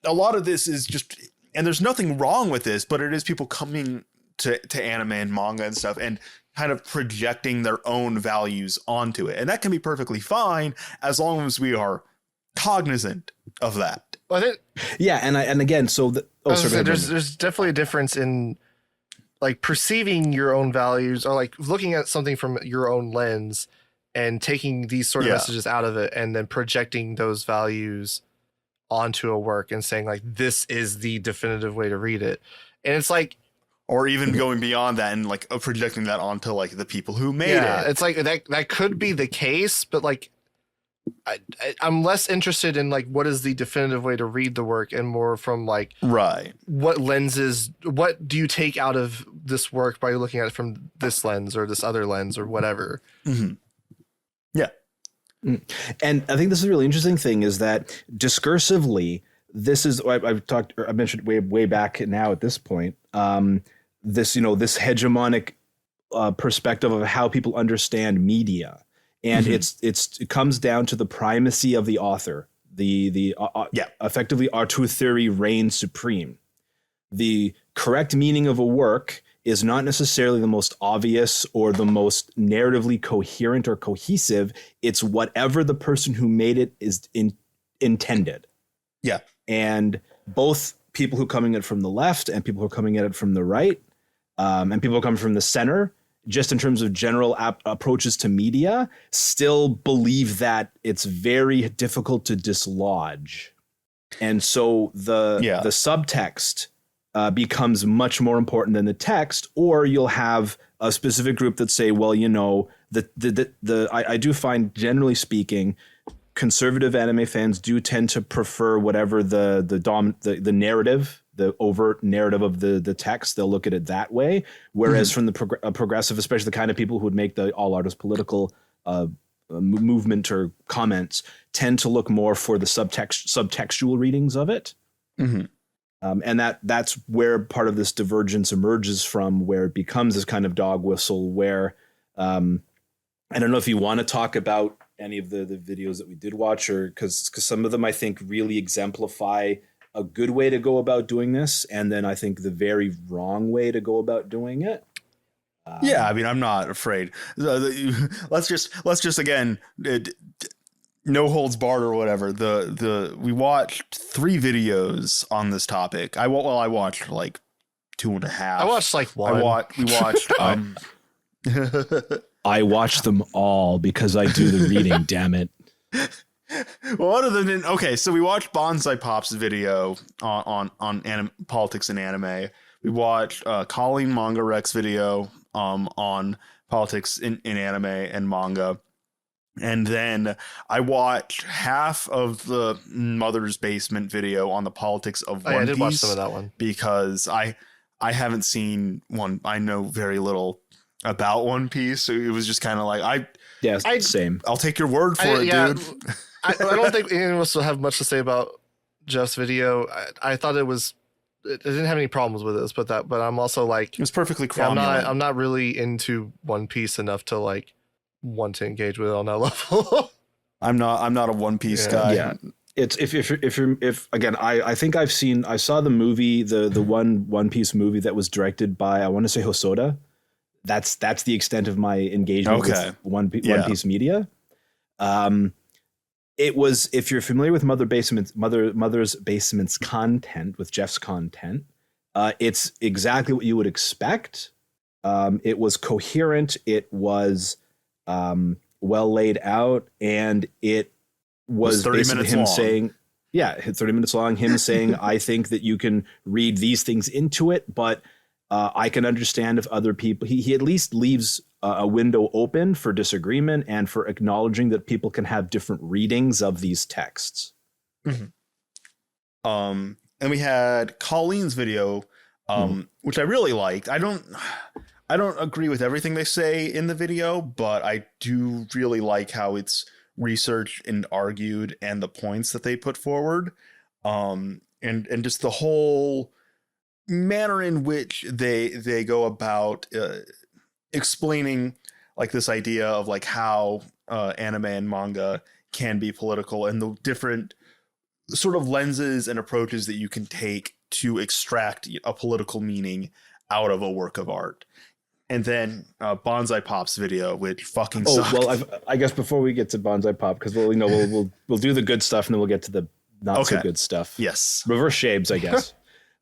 a lot of this is just, and there's nothing wrong with this, but it is people coming to anime and manga and stuff and kind of projecting their own values onto it. And that can be perfectly fine as long as we are cognizant of that. Yeah, and again, so there's definitely a difference in like perceiving your own values, or like looking at something from your own lens and taking these sort of messages out of it and then projecting those values onto a work and saying like, this is the definitive way to read it. And it's like, or even going beyond that and like projecting that onto like the people who made it. It's like that could be the case, but like I'm less interested in like what is the definitive way to read the work, and more from like what lenses, what do you take out of this work by looking at it from this lens or this other lens or whatever. Mm-hmm. Yeah. And I think this is a really interesting thing is that discursively, this is I mentioned way back now at this point. This hegemonic perspective of how people understand media. And it comes down to the primacy of the author. Effectively, auteur theory reigns supreme. The correct meaning of a work is not necessarily the most obvious or the most narratively coherent or cohesive. It's whatever the person who made it is intended. Yeah. And both people who are coming at it from the left and people who are coming at it from the right, and people who are coming from the center, just in terms of general approaches to media, still believe that it's very difficult to dislodge. And so the subtext becomes much more important than the text, or you'll have a specific group that say, well, I do find, generally speaking, conservative anime fans do tend to prefer whatever the narrative, the overt narrative of the text. They'll look at it that way. Whereas from the progressive, especially the kind of people who would make the all artist political movement or comments, tend to look more for the subtextual readings of it. Mm-hmm. And that's where part of this divergence emerges from, where it becomes this kind of dog whistle where I don't know if you want to talk about any of the videos that we did watch, or because some of them I think really exemplify a good way to go about doing this, and then I think the very wrong way to go about doing it. I mean, I'm not afraid. Let's just again, no holds barred or whatever. We watched 3 videos on this topic. I watched like 2.5. I watched like 1. We watched. I watch them all because I do the reading. Damn it. Well, other than so we watched Bonsai Pop's video on politics and anime. We watched Colleen Manga Rex video on politics in anime and manga, and then I watched half of the Mother's Basement video on the politics of One Piece. I did watch some of that one because I haven't seen one. I know very little about One Piece, so it was just kind of like same. I'll take your word for it, dude. I don't think anyone else will have much to say about Jeff's video. I thought it didn't have any problems with it, but I'm also like, it was perfectly cromulent. I'm not really into One Piece enough to like want to engage with it on that level. I'm not a One Piece guy. Yeah. It's if again, I think I saw the movie, the One Piece movie that was directed by, I want to say, Hosoda. That's the extent of my engagement with One Piece media. It was, if you're familiar with Mother's Basement's content, with Jeff's content, it's exactly what you would expect. It was coherent, it was well laid out, and it was 30 basically minutes him long. saying, 30 minutes long, him saying, I think that you can read these things into it, but I can understand if other people, he at least leaves a window open for disagreement and for acknowledging that people can have different readings of these texts. And we had Colleen's video, which I really liked. I don't agree with everything they say in the video, but I do really like how it's researched and argued, and the points that they put forward, and just the whole manner in which they go about explaining like this idea of like how anime and manga can be political, and the different sort of lenses and approaches that you can take to extract a political meaning out of a work of art. And then Bonsai Pop's video, which fucking sucked. Well, I guess before we get to Bonsai Pop, because we'll do the good stuff and then we'll get to the not so good stuff. Yes, reverse shapes, I guess.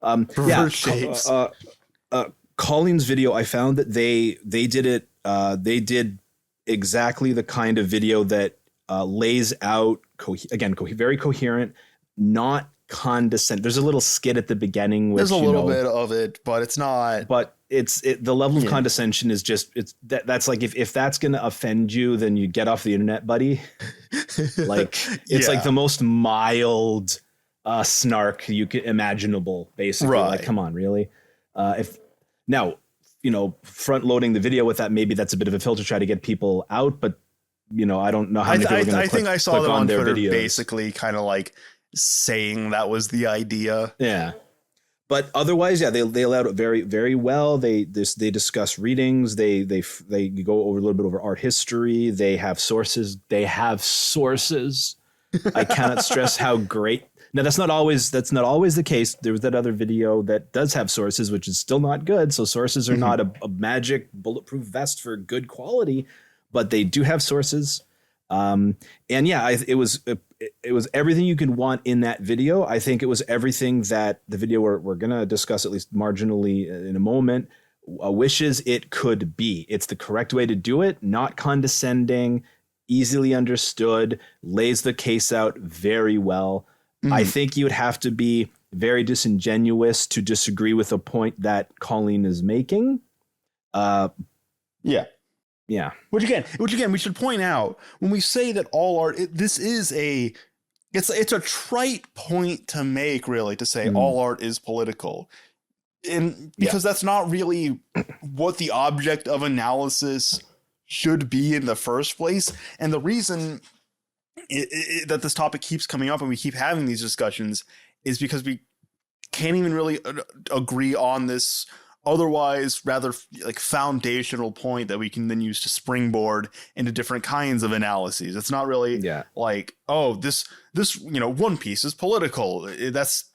Reverse shapes. Colleen's video, I found that they did it. They did exactly the kind of video that lays out very coherent, not condescending. There's a little skit at the beginning. Which, there's a little bit of it, but it's not. But the level of condescension is just that's like if that's gonna offend you, then you get off the internet, buddy. Like it's like the most mild snark you could imaginable, basically. Right. Like, come on, really? If now, front loading the video with that, maybe that's a bit of a filter to try to get people out, but I don't know how many people are going to think I saw them on their Twitter videos. basically kind of like saying that was the idea. Yeah. But otherwise, they lay out it very, very well. They discuss readings. They go over a little bit over art history. They have sources. I cannot stress how great. Now that's not always the case. There was that other video that does have sources, which is still not good. So sources are not a magic bulletproof vest for good quality, but they do have sources. It was everything you could want in that video. I think it was everything that the video we're going to discuss at least marginally in a moment wishes it could be. It's the correct way to do it, not condescending, easily understood, lays the case out very well. I think you would have to be very disingenuous to disagree with a point that Colleen is making. Yeah. Which again, we should point out when we say that all art, it's a trite point to make, really, to say all art is political, and because that's not really what the object of analysis should be in the first place. And the reason that this topic keeps coming up and we keep having these discussions is because we can't even really agree on this otherwise rather like foundational point that we can then use to springboard into different kinds of analyses. It's not really like, oh, this One Piece is political. That's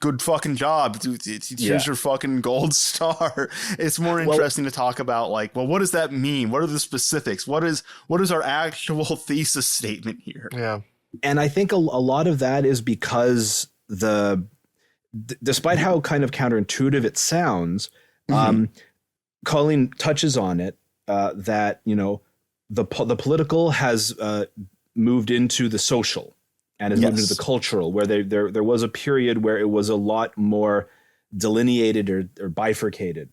good fucking job. Here's your fucking gold star. It's more interesting to talk about like, well, what does that mean? What are the specifics? What is our actual thesis statement here? Yeah. And I think a lot of that is because despite how kind of counterintuitive it sounds, Colleen touches on it, that, the political has moved into the social and has moved into the cultural, where there was a period where it was a lot more delineated or bifurcated.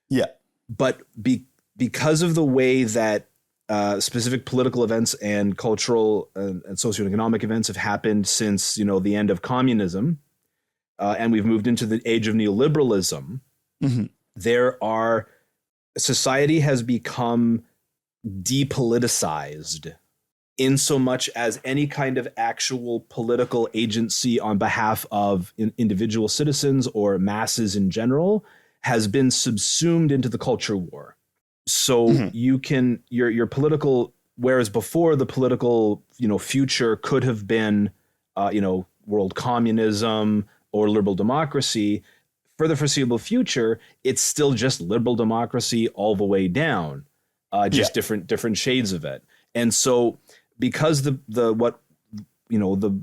Yeah. But because of the way that specific political events and cultural and socioeconomic events have happened since, the end of communism, and we've moved into the age of neoliberalism, society has become depoliticized in so much as any kind of actual political agency on behalf of individual citizens or masses in general has been subsumed into the culture war. So you can, your political, whereas before the political, future could have been world communism or liberal democracy. For the foreseeable future, it's still just liberal democracy all the way down, different shades of it. And so because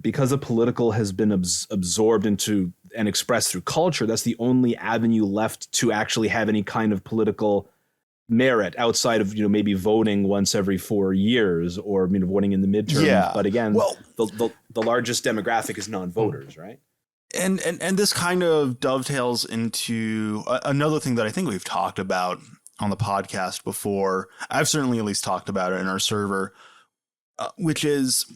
because the political has been absorbed into and expressed through culture, that's the only avenue left to actually have any kind of political merit outside of maybe voting once every 4 years or voting in the midterm. Yeah. But again, the largest demographic is non-voters, right? And this kind of dovetails into another thing that I think we've talked about on the podcast before. I've certainly at least talked about it in our server, which is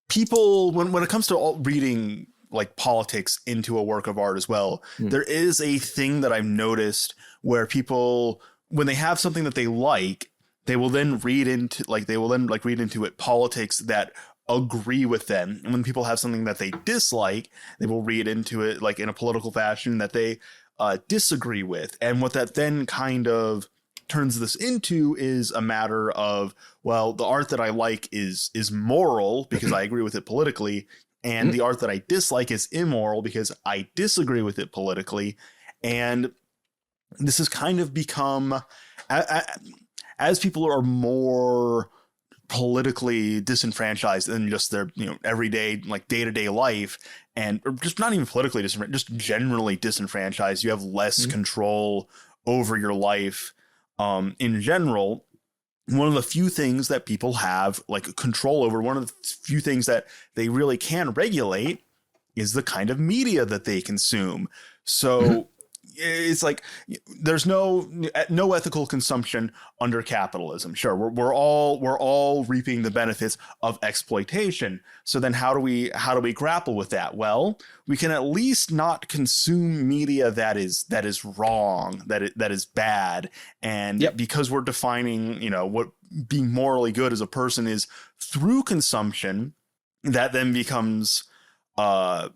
people when it comes to reading like politics into a work of art as well. There is a thing that I've noticed where people, when they have something that they like, they will then read into it politics that agree with them. And when people have something that they dislike, they will read into it like in a political fashion that they disagree with. And what that then kind of turns this into is a matter of, well, the art that I like is moral because I agree with it politically, and the art that I dislike is immoral because I disagree with it politically. And this has kind of become, as people are more politically disenfranchised than just their everyday like day-to-day life, and or just not even politically disenfranchised, just generally disenfranchised, you have less control over your life in general. One of the few things that people have like control over, one of the few things that they really can regulate, is the kind of media that they consume. So it's like there's no ethical consumption under capitalism. Sure, we're all reaping the benefits of exploitation. So then how do we grapple with that? Well, we can at least not consume media that is wrong, that is bad. And because we're defining, what being morally good as a person is through consumption, that then becomes the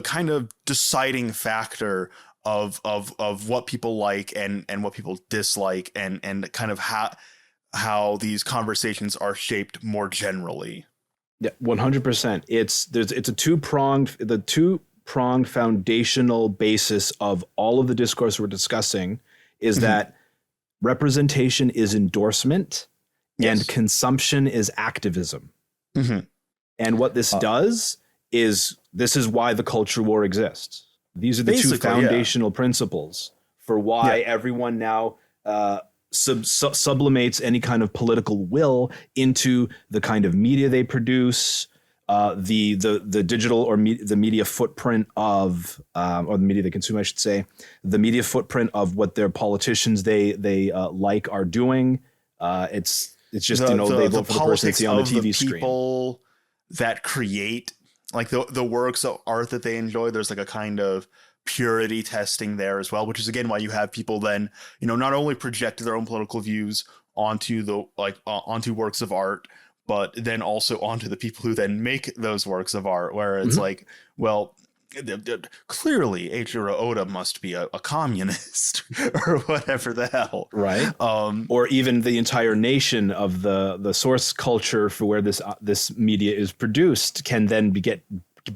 kind of deciding factor of what people like and what people dislike, and kind of how these conversations are shaped more generally. Yeah, 100%. It's a two-pronged foundational basis of all of the discourse we're discussing is that representation is endorsement and consumption is activism. And what this does is, this is why the culture war exists. These are the two foundational principles for why everyone now sublimates any kind of political will into the kind of media they produce, the digital or the media footprint of, or the media they consume, I should say, the media footprint of what their politicians they like are doing. It's just they vote for the person they see on the TV screen. People that create like the works of art that they enjoy, there's like a kind of purity testing there as well, which is again why you have people then, not only project their own political views onto onto works of art, but then also onto the people who then make those works of art, where it's like, well, clearly Eiichiro Oda must be a communist or whatever the hell, right? Or even the entire nation of the source culture for where this media is produced can then be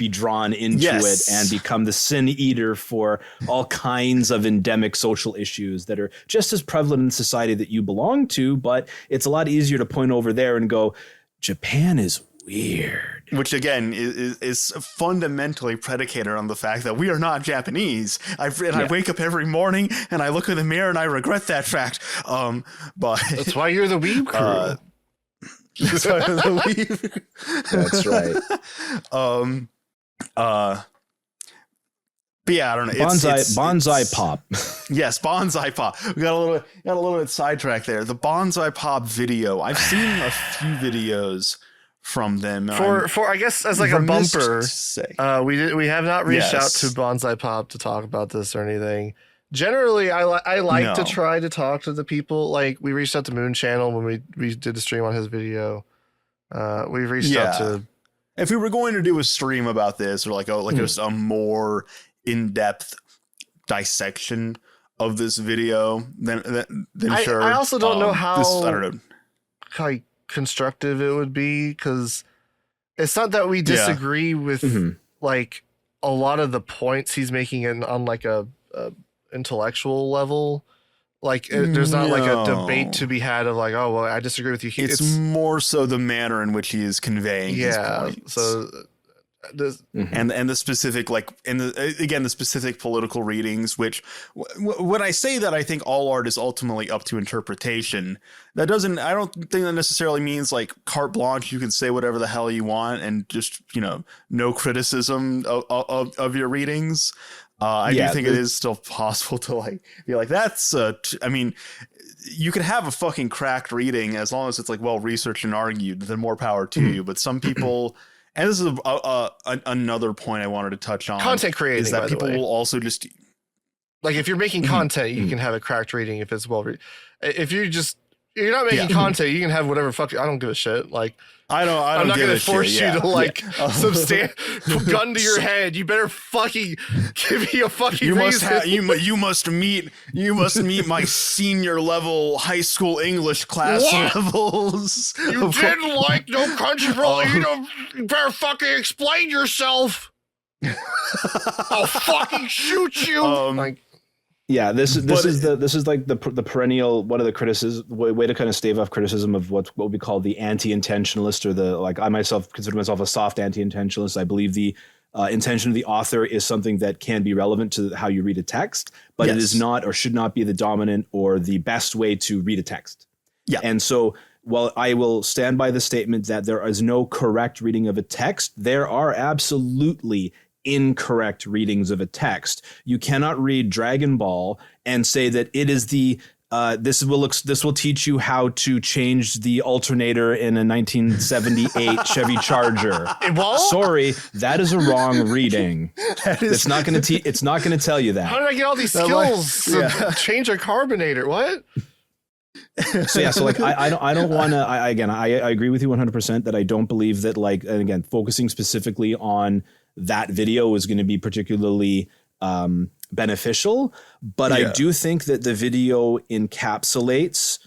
drawn into it and become the sin eater for all kinds of endemic social issues that are just as prevalent in society that you belong to. But it's a lot easier to point over there and go, Japan is weird. Which again is fundamentally predicated on the fact that we are not Japanese. I wake up every morning and I look in the mirror and I regret that fact. But that's why you're the Weeb Crew. That's right. But yeah, I don't know. Bonsai pop. Yes, bonsai pop. We got a little bit sidetracked there. The bonsai pop video. I've seen a few videos from them. For I guess as like a bumper. We have not reached out to Bonsai Pop to talk about this or anything. Generally, I like to try to talk to the people. Like we reached out to Moon Channel when we did a stream on his video. We reached out to. If we were going to do a stream about this, or just a more in-depth dissection of this video, then sure. I also don't know how I don't know. How constructive it would be, because it's not that we disagree with Mhm. like a lot of the points he's making on like a intellectual level. Like there's not like a debate to be had of like, oh well, I disagree with you. It's more so the manner in which he is conveying his points. So and the specific, like, and the specific political readings, which when I say that I think all art is ultimately up to interpretation, I don't think that necessarily means like carte blanche, you can say whatever the hell you want and just, no criticism of your readings. I do think it is still possible to like be like, that's I mean, you could have a fucking cracked reading as long as it's like well researched and argued, then more power to you. But some people, and this is another point I wanted to touch on, content creating, is that people will also just like, if you're making content, you can have a cracked reading if it's if you're not making content, you can have whatever fuck. I don't give a shit. Like, I'm not going to force you to like gun to your head. You better fucking give me a fucking reason. You must meet my senior level high school English class levels. You didn't like No Country for Old Men. You better fucking explain yourself. I'll fucking shoot you. Yeah, this is like the perennial, one of the criticisms, way to kind of stave off criticism of what we call the anti-intentionalist, or the, like, I myself consider myself a soft anti-intentionalist. I believe the intention of the author is something that can be relevant to how you read a text, but it is not or should not be the dominant or the best way to read a text. Yeah. And so while I will stand by the statement that there is no correct reading of a text, there are absolutely incorrect readings of a text. You cannot read Dragon Ball and say that it is the this will teach you how to change the alternator in a 1978 Chevy Charger. Sorry, that is a wrong reading. It's not going to tell you that. How did I get all these skills to change a carbonator? What? So like I don't want to. I agree with you 100% that I don't believe that, like, and again, focusing specifically on that video is going to be particularly beneficial, but I do think that the video encapsulates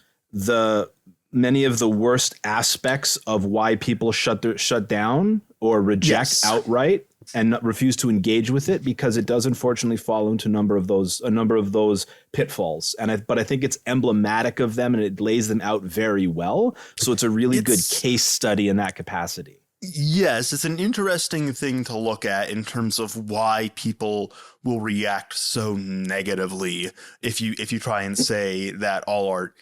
many of the worst aspects of why people shut down or reject outright and refuse to engage with it, because it does unfortunately fall into a number of those pitfalls. But I think it's emblematic of them and it lays them out very well. So it's a really good case study in that capacity. Yes, it's an interesting thing to look at in terms of why people will react so negatively if you try and say that all art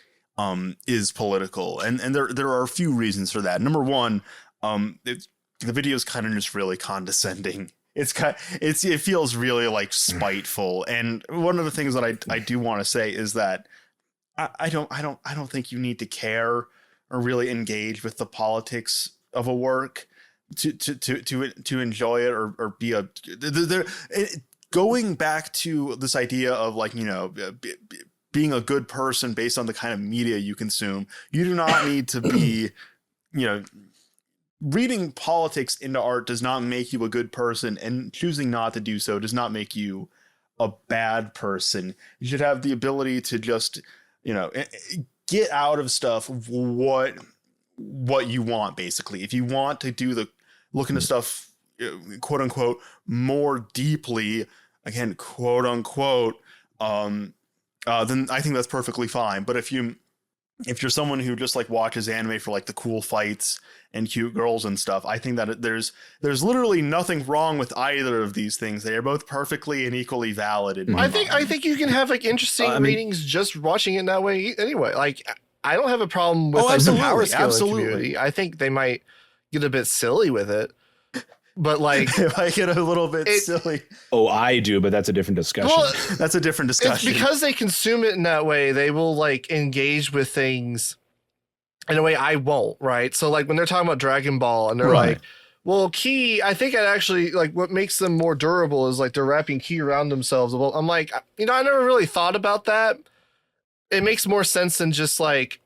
is political, and there are a few reasons for that. Number one, the video is kind of just really condescending. It feels really like spiteful, and one of the things that I do want to say is that I don't think you need to care or really engage with the politics of a work to enjoy it or be going back to this idea of, like, being a good person based on the kind of media you consume. You do not need to be, reading politics into art does not make you a good person, and choosing not to do so does not make you a bad person. You should have the ability to just, get out of stuff what you want, basically. If you want to look into stuff, quote unquote, more deeply, again, quote unquote, then I think that's perfectly fine. But if you're someone who just like watches anime for like the cool fights and cute girls and stuff, I think that there's literally nothing wrong with either of these things. They are both perfectly and equally valid in my mind. I think you can have like interesting readings just watching it that way anyway. Like, I don't have a problem with the power scaling community. I think they might get a bit silly with it, but like if I get a little bit silly. Oh, I do, but that's a different discussion. Well, that's a different discussion. It's because they consume it in that way. They will like engage with things in a way I won't. Right. So like when they're talking about Dragon Ball and they're like, well, ki, I think it actually, like, what makes them more durable is like they're wrapping ki around themselves. Well, I'm like, I never really thought about that. It makes more sense than just like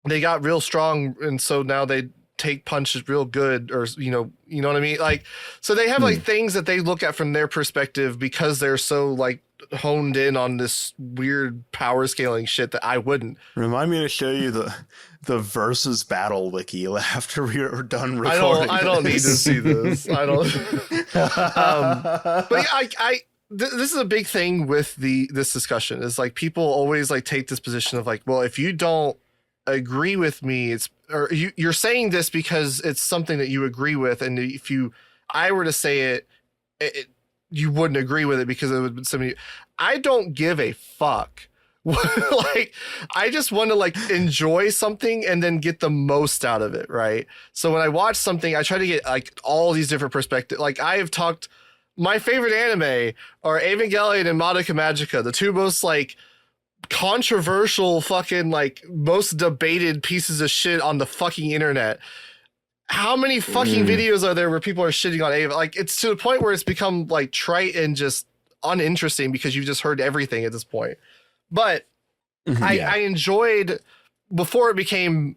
they got real strong and so now they take punches real good, or you know what I mean? Like, so they have like things that they look at from their perspective because they're so like honed in on this weird power scaling shit that I wouldn't. Remind me to show you the versus battle wiki after we're done recording. I don't need to see this. I don't. But yeah, this is a big thing with this discussion. Is like people always like take this position of like, well, if you don't agree with me, or you're saying this because it's something that you agree with, and if I were to say it, you wouldn't agree with it because it would be somebody. I don't give a fuck. Like, I just want to like enjoy something and then get the most out of it, right? So when I watch something, I try to get like all these different perspectives. Like I have talked, my favorite anime are Evangelion and Madoka Magica, the two most like controversial fucking like most debated pieces of shit on the fucking internet. How many fucking videos are there where people are shitting on Ava? Like, it's to the point where it's become like trite and just uninteresting because you've just heard everything at this point. But I enjoyed, before it became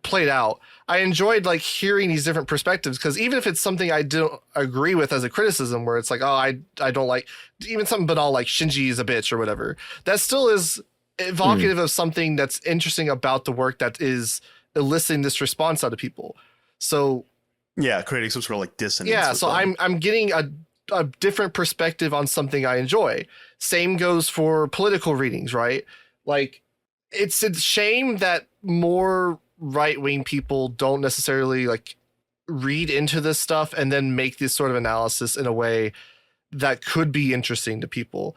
played out, I enjoyed like hearing these different perspectives, because even if it's something I don't agree with as a criticism, where it's like, oh, I don't like even something banal like Shinji is a bitch or whatever, that still is evocative of something that's interesting about the work that is eliciting this response out of people. So yeah, creating some sort of like dissonance. Yeah, so I'm getting a different perspective on something I enjoy. Same goes for political readings, right? Like, it's a shame that more right-wing people don't necessarily like read into this stuff and then make this sort of analysis in a way that could be interesting to people,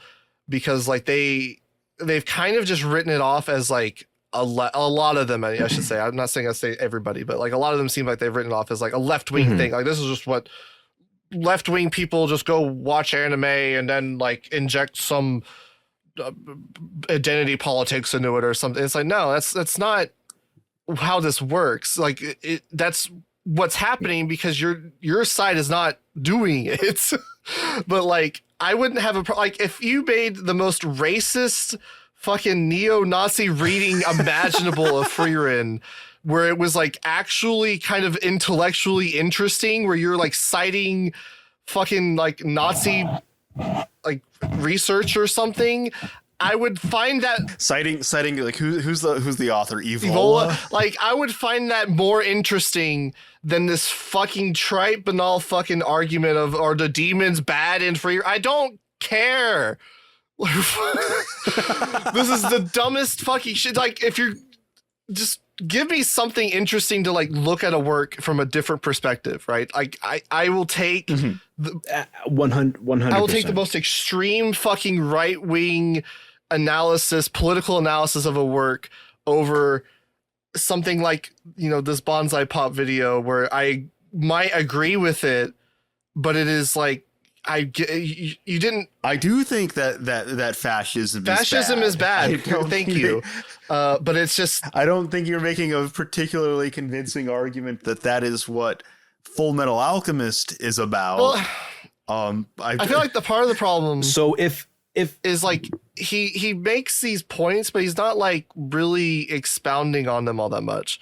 because like they've kind of just written it off as like a lot of them, I should say. I'm not saying I say everybody, but like a lot of them seem like they've written it off as like a left-wing thing. Like, this is just what left-wing people just go watch anime and then like inject some identity politics into it or something. It's like, no, that's not how this works. Like, that's what's happening because your side is not doing it. But like, I wouldn't have like if you made the most racist fucking neo-Nazi reading imaginable of Frieren, where it was like actually kind of intellectually interesting, where you're like citing fucking like Nazi like research or something, I would find that citing like who's the author? Evola? Like, I would find that more interesting than this fucking trite banal fucking argument of, are the demons bad and free? I don't care. This is the dumbest fucking shit. Like, if you're just give me something interesting to like look at a work from a different perspective, right? Like, I will take the 100%. I will take the most extreme fucking right wing analysis, political analysis of a work over something like, you know, this bonsai pop video where I might agree with it, but it is like, you didn't. I do think that fascism is bad. Thank you. But it's just, I don't think you're making a particularly convincing argument that is what Full Metal Alchemist is about. Well, I feel like the part of the problem. So if is like he makes these points, but he's not like really expounding on them all that much.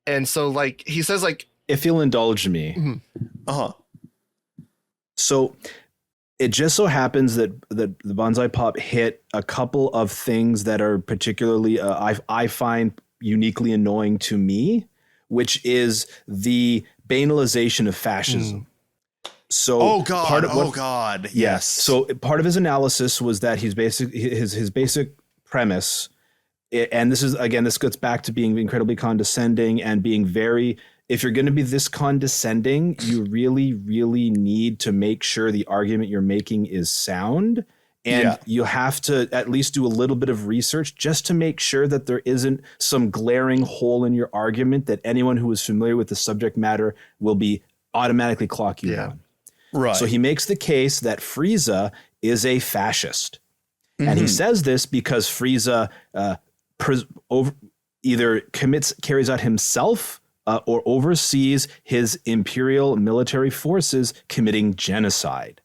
And so like he says like, if you'll indulge me. So it just so happens that the Bonsai Pop hit a couple of things that are particularly I find uniquely annoying to me, which is the banalization of fascism. So yes. So part of his analysis was that his basic premise, and this gets back to being incredibly condescending and being very, if you're going to be this condescending, you really, really need to make sure the argument you're making is sound. And you have to at least do a little bit of research just to make sure that there isn't some glaring hole in your argument that anyone who is familiar with the subject matter will be automatically clock you on. Right. So he makes the case that Frieza is a fascist. And he says this because Frieza either carries out himself or oversees his imperial military forces committing genocide.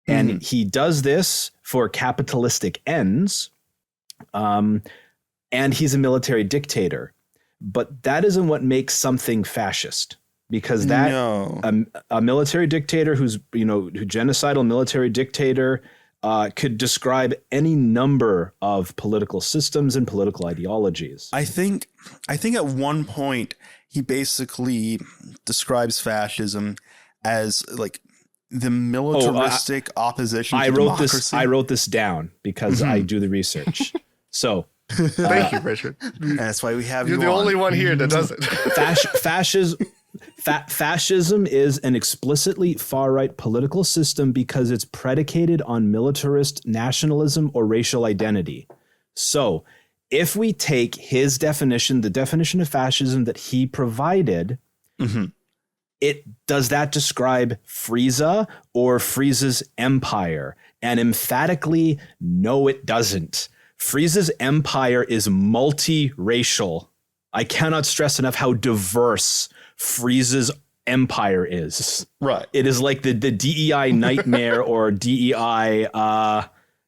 And he does this for capitalistic ends. And he's a military dictator. But that isn't what makes something fascist. Because that a military dictator who's, who genocidal military dictator could describe any number of political systems and political ideologies. I think at one point he basically describes fascism as like the militaristic opposition to democracy. I wrote this down because I do the research. So thank you, Richard. That's why we have You're the only one here that does it. Fascism is an explicitly far-right political system because it's predicated on militarist nationalism or racial identity. So if we take his definition, the definition of fascism that he provided, does that describe Frieza or Frieza's empire? And emphatically, no, it doesn't. Frieza's empire is multiracial. I cannot stress enough how diverse Frieza's empire is. Right. It is like the DEI nightmare or DEI,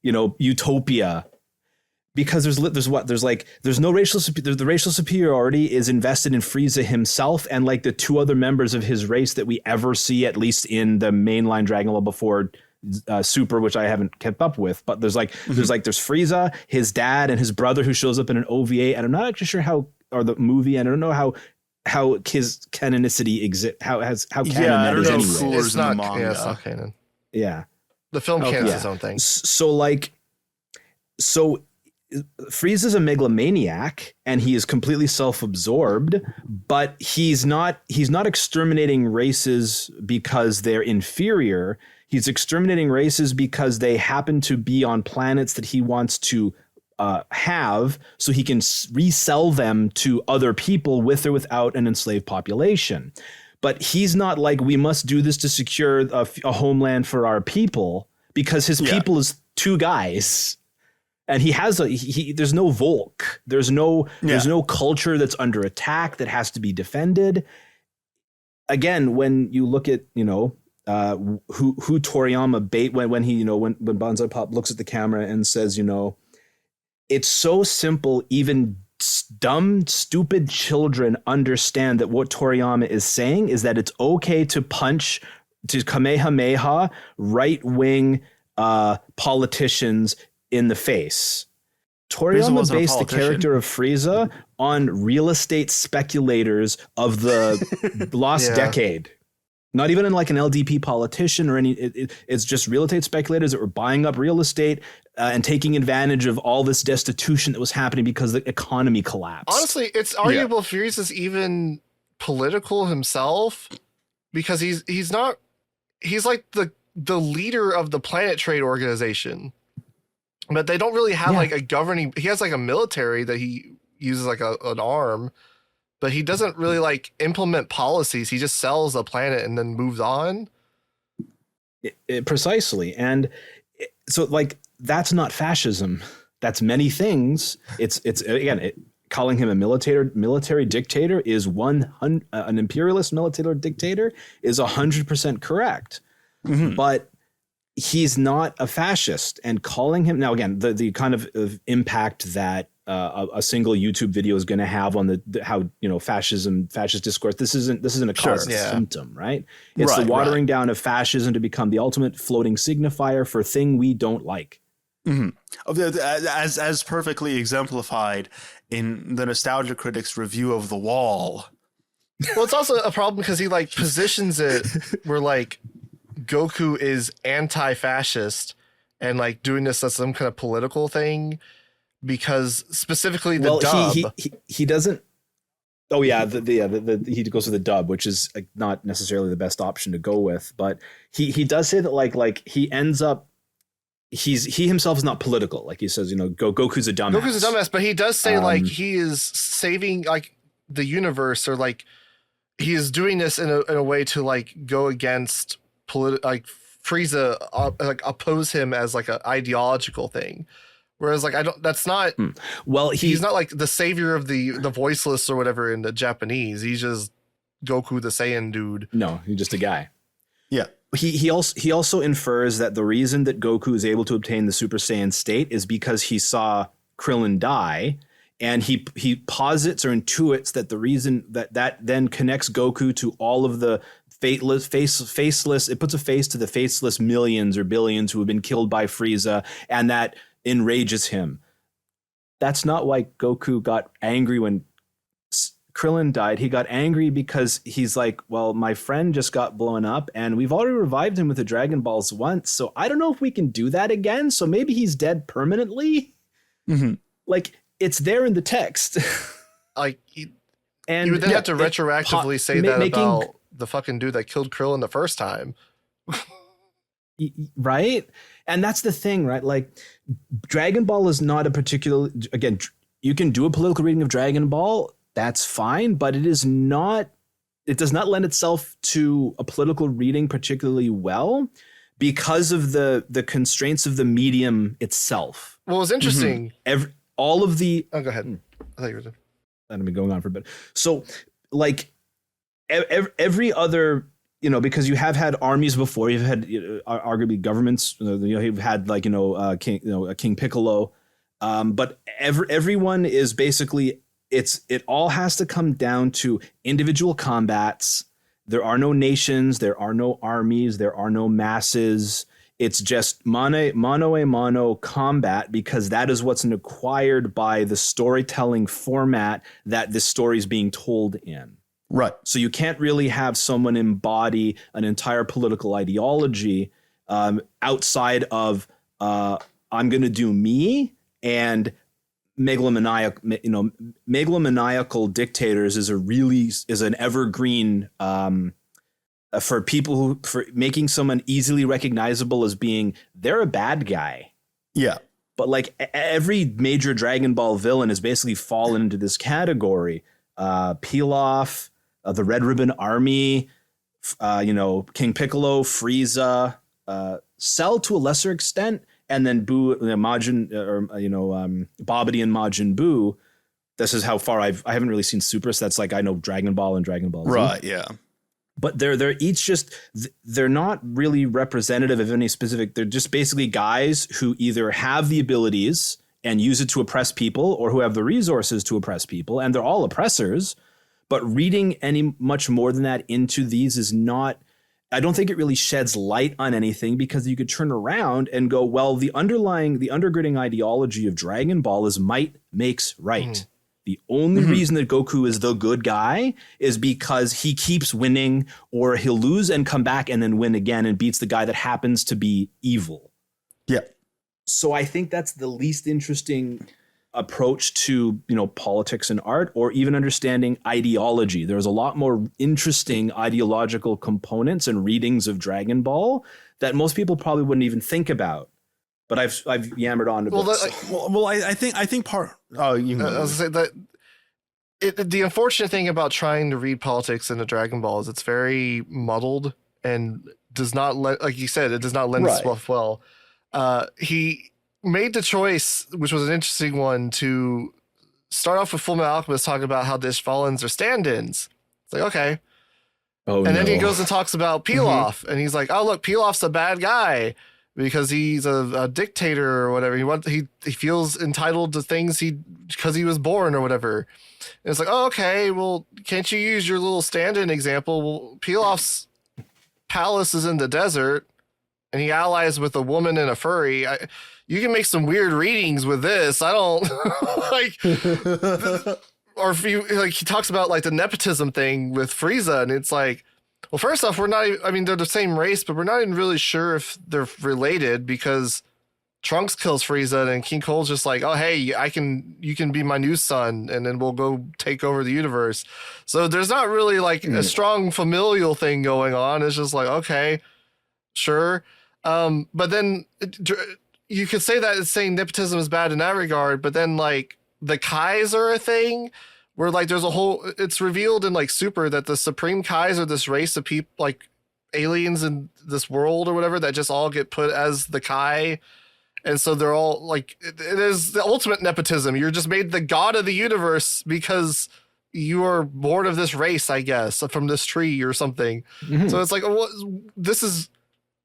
utopia. Because there's no racial the racial superiority is invested in Frieza himself and like the two other members of his race that we ever see, at least in the mainline Dragon Ball before Super, which I haven't kept up with. But there's Frieza, his dad, and his brother who shows up in an OVA, and I'm not actually sure the movie, and I don't know how his canonicity exists. How canon that is anyway. It's not canon. Yeah, the film canon's its own thing. So Frieza's a megalomaniac and he is completely self-absorbed, but he's not exterminating races because they're inferior. He's exterminating races because they happen to be on planets that he wants to have, so he can resell them to other people with or without an enslaved population. But he's not like, we must do this to secure a homeland for our people, because his people is two guys. And he has there's no Volk. There's no culture that's under attack that has to be defended. Again, when you look at, who Toriyama bait when Banzai Pop looks at the camera and says, it's so simple, even dumb, stupid children understand that what Toriyama is saying is that it's okay to punch, to Kamehameha right-wing politicians in the face. Toriyama based the character of Frieza on real estate speculators of the lost decade. Not even in like an LDP politician or any. It's just real estate speculators that were buying up real estate and taking advantage of all this destitution that was happening because the economy collapsed. Honestly, it's arguable if Frieza's even political himself, because he's like the leader of the Planet Trade Organization. But they don't really have like a governing. He has like a military that he uses like an arm, but he doesn't really like implement policies. He just sells the planet and then moves on. Precisely. And so like, that's not fascism. That's many things. It's again, calling him a military dictator is an imperialist military dictator is 100% correct. Mm-hmm. But he's not a fascist, and calling him, now again, the kind of impact that a single YouTube video is going to have on how fascist discourse. This isn't a cause, it's a symptom, right? It's the watering down of fascism to become the ultimate floating signifier for a thing we don't like. Mm-hmm. As perfectly exemplified in the Nostalgia Critic's review of The Wall. Well, it's also a problem because he like positions it where like Goku is anti-fascist and like doing this as some kind of political thing, because specifically the dub. He doesn't. Oh yeah, he goes with the dub, which is like not necessarily the best option to go with, but he does say that like he ends up. He himself is not political. Like he says, Goku's a dumbass. Goku's a dumbass, but he does say like he is saving like the universe, or like he is doing this in a way to like go against like Frieza, like oppose him as like an ideological thing. Whereas like that's not. Well, he's not like the savior of the voiceless or whatever in the Japanese. He's just Goku the Saiyan dude. No, he's just a guy. Yeah. He also infers that the reason that Goku is able to obtain the Super Saiyan state is because he saw Krillin die, and he posits or intuits that the reason that then connects Goku to all of the faceless. It puts a face to the faceless millions or billions who have been killed by Frieza, and that enrages him. That's not why Goku got angry when Krillin died. He got angry because he's like, well, my friend just got blown up and we've already revived him with the Dragon Balls once. So I don't know if we can do that again. So maybe he's dead permanently. Mm-hmm. Like, it's there in the text. Like, and you would then have to retroactively say that about the fucking dude that killed Krillin the first time. Right? And that's the thing, right? Like, Dragon Ball is not a particular, again, you can do a political reading of Dragon Ball. That's fine, but it does not lend itself to a political reading particularly well because of the constraints of the medium itself. Well, it was interesting. All of the... Oh, go ahead. I thought you were done. I've been going on for a bit. So, like, every other... because you have had armies before, you've had arguably governments. You've had King Piccolo, but everyone is basically it all has to come down to individual combats. There are no nations, there are no armies, there are no masses. It's just mano a mano combat because that is what's acquired by the storytelling format that this story is being told in. Right. So you can't really have someone embody an entire political ideology outside of I'm going to do me, and megalomaniacal dictators is an evergreen for people for making someone easily recognizable as being they're a bad guy. Yeah. But like every major Dragon Ball villain has basically fallen into this category. Pilaf, the Red Ribbon Army, King Piccolo, Frieza, Cell to a lesser extent, and then Majin, Babidi and Majin Buu. This is how far I haven't really seen Super, so that's like I know Dragon Ball and Dragon Ball Z. Right, yeah. But they're each just they're not really representative of any specific. They're just basically guys who either have the abilities and use it to oppress people, or who have the resources to oppress people, and they're all oppressors. But reading any much more than that into these is not, I don't think it really sheds light on anything, because you could turn around and go, well, the undergirding ideology of Dragon Ball is might makes right. Mm. The only reason that Goku is the good guy is because he keeps winning, or he'll lose and come back and then win again and beats the guy that happens to be evil. Yeah. So I think that's the least interesting approach to, politics and art, or even understanding ideology. There's a lot more interesting ideological components and readings of Dragon Ball that most people probably wouldn't even think about. But I've yammered on a bit. I think part. Oh, you know. I was gonna say that the unfortunate thing about trying to read politics into Dragon Ball is it's very muddled and does not like you said, it does not lend itself well. He made the choice, which was an interesting one, to start off with Fullmetal Alchemist talking about how Dish Fallens are stand-ins. It's like, okay. Then he goes and talks about Pilaf, and he's like, oh, look, Pilaf's a bad guy because he's a dictator or whatever. He feels entitled to things because he was born or whatever. And it's like, oh, okay, well, can't you use your little stand-in example? Well, Pilaf's palace is in the desert, and he allies with a woman and a furry. You can make some weird readings with this. I don't like, or if you like, he talks about like the nepotism thing with Frieza, and it's like, well, first off, we're not. I mean, they're the same race, but we're not even really sure if they're related because Trunks kills Frieza, and King Cole's just like, oh, hey, you can be my new son, and then we'll go take over the universe. So there's not really like a strong familial thing going on. It's just like, okay, sure, but then. You could say that it's saying nepotism is bad in that regard, but then like the Kais are a thing where like there's a whole, it's revealed in like Super that the Supreme Kais are this race of people, like aliens in this world or whatever, that just all get put as the Kai. And so they're all like, it is the ultimate nepotism. You're just made the god of the universe because you are born of this race, I guess, from this tree or something. Mm-hmm. So it's like,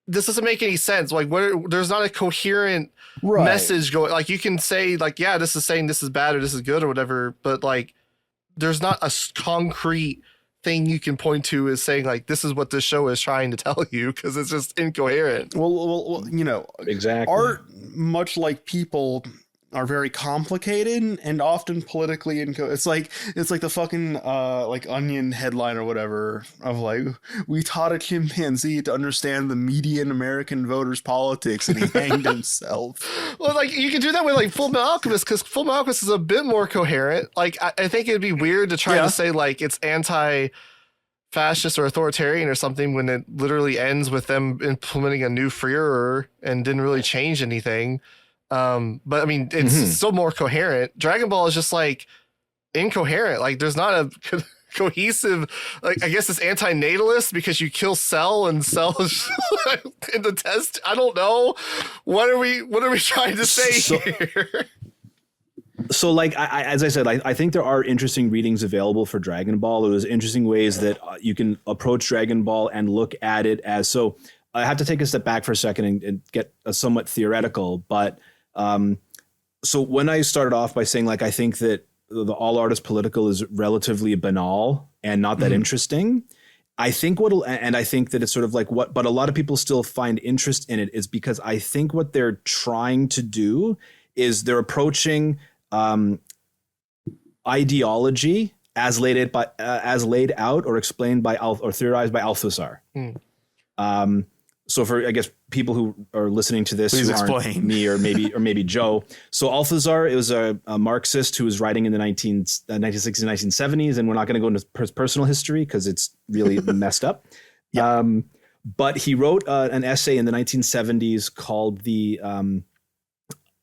this doesn't make any sense. Like, there's not a coherent message going. Like, you can say, like, yeah, this is saying this is bad or this is good or whatever, but like, there's not a concrete thing you can point to is saying like, this is what this show is trying to tell you, because it's just incoherent. Well, you know, Exactly. art, much like people, are very complicated and often politically it's like the fucking like Onion headline or whatever of like, we taught a chimpanzee to understand the median American voter's politics and he hanged himself. Well, like you can do that with like Full Metal Alchemist, because Full Metal Alchemist is a bit more coherent. Like I think it'd be weird to try to say like it's anti-fascist or authoritarian or something when it literally ends with them implementing a new Führer and didn't really change anything. But I mean, it's still more coherent. Dragon Ball is just like incoherent. Like there's not a cohesive, like, I guess it's anti-natalist because you kill Cell and Cell is in the test. I don't know. What are we trying to say here? So like, as I said, I think there are interesting readings available for Dragon Ball. There's interesting ways that you can approach Dragon Ball and look at it as, so I have to take a step back for a second and get a somewhat theoretical, but so when I started off by saying like, I think that the all artist political is relatively banal and not that interesting. I think and I think that it's sort of like but a lot of people still find interest in it is because I think what they're trying to do is they're approaching ideology as laid out or explained by or theorized by Althusser. So for, I guess, people who are listening to this who aren't me or maybe Joe. So Althusser was a Marxist who was writing in the 1960s and 1970s, and we're not going to go into personal history because it's really messed up. But he wrote an essay in the 1970s called The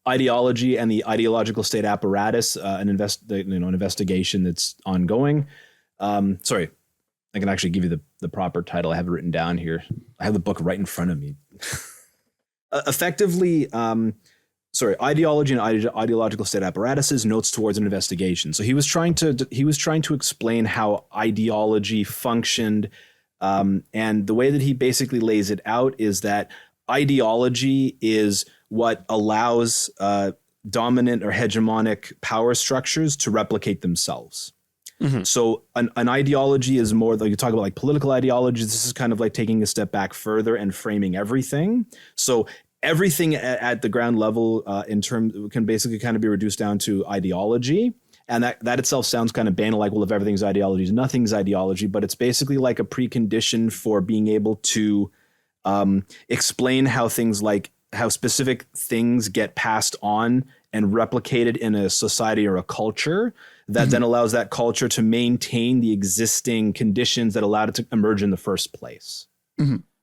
Ideology and the Ideological State Apparatus, an investigation that's ongoing. Sorry. I can actually give you the proper title. I have it written down here. I have the book right in front of me. Effectively, ideology and ideological state apparatuses, notes towards an investigation. So he was trying to explain how ideology functioned, and the way that he basically lays it out is that ideology is what allows dominant or hegemonic power structures to replicate themselves. So an ideology is more, like you talk about like political ideologies. This is kind of like taking a step back further and framing everything. So everything at the ground level can basically kind of be reduced down to ideology. And that itself sounds kind of banal, like, well, if everything's ideology, nothing's ideology, but it's basically like a precondition for being able to explain how specific things get passed on and replicated in a society or a culture that then allows that culture to maintain the existing conditions that allowed it to emerge in the first place.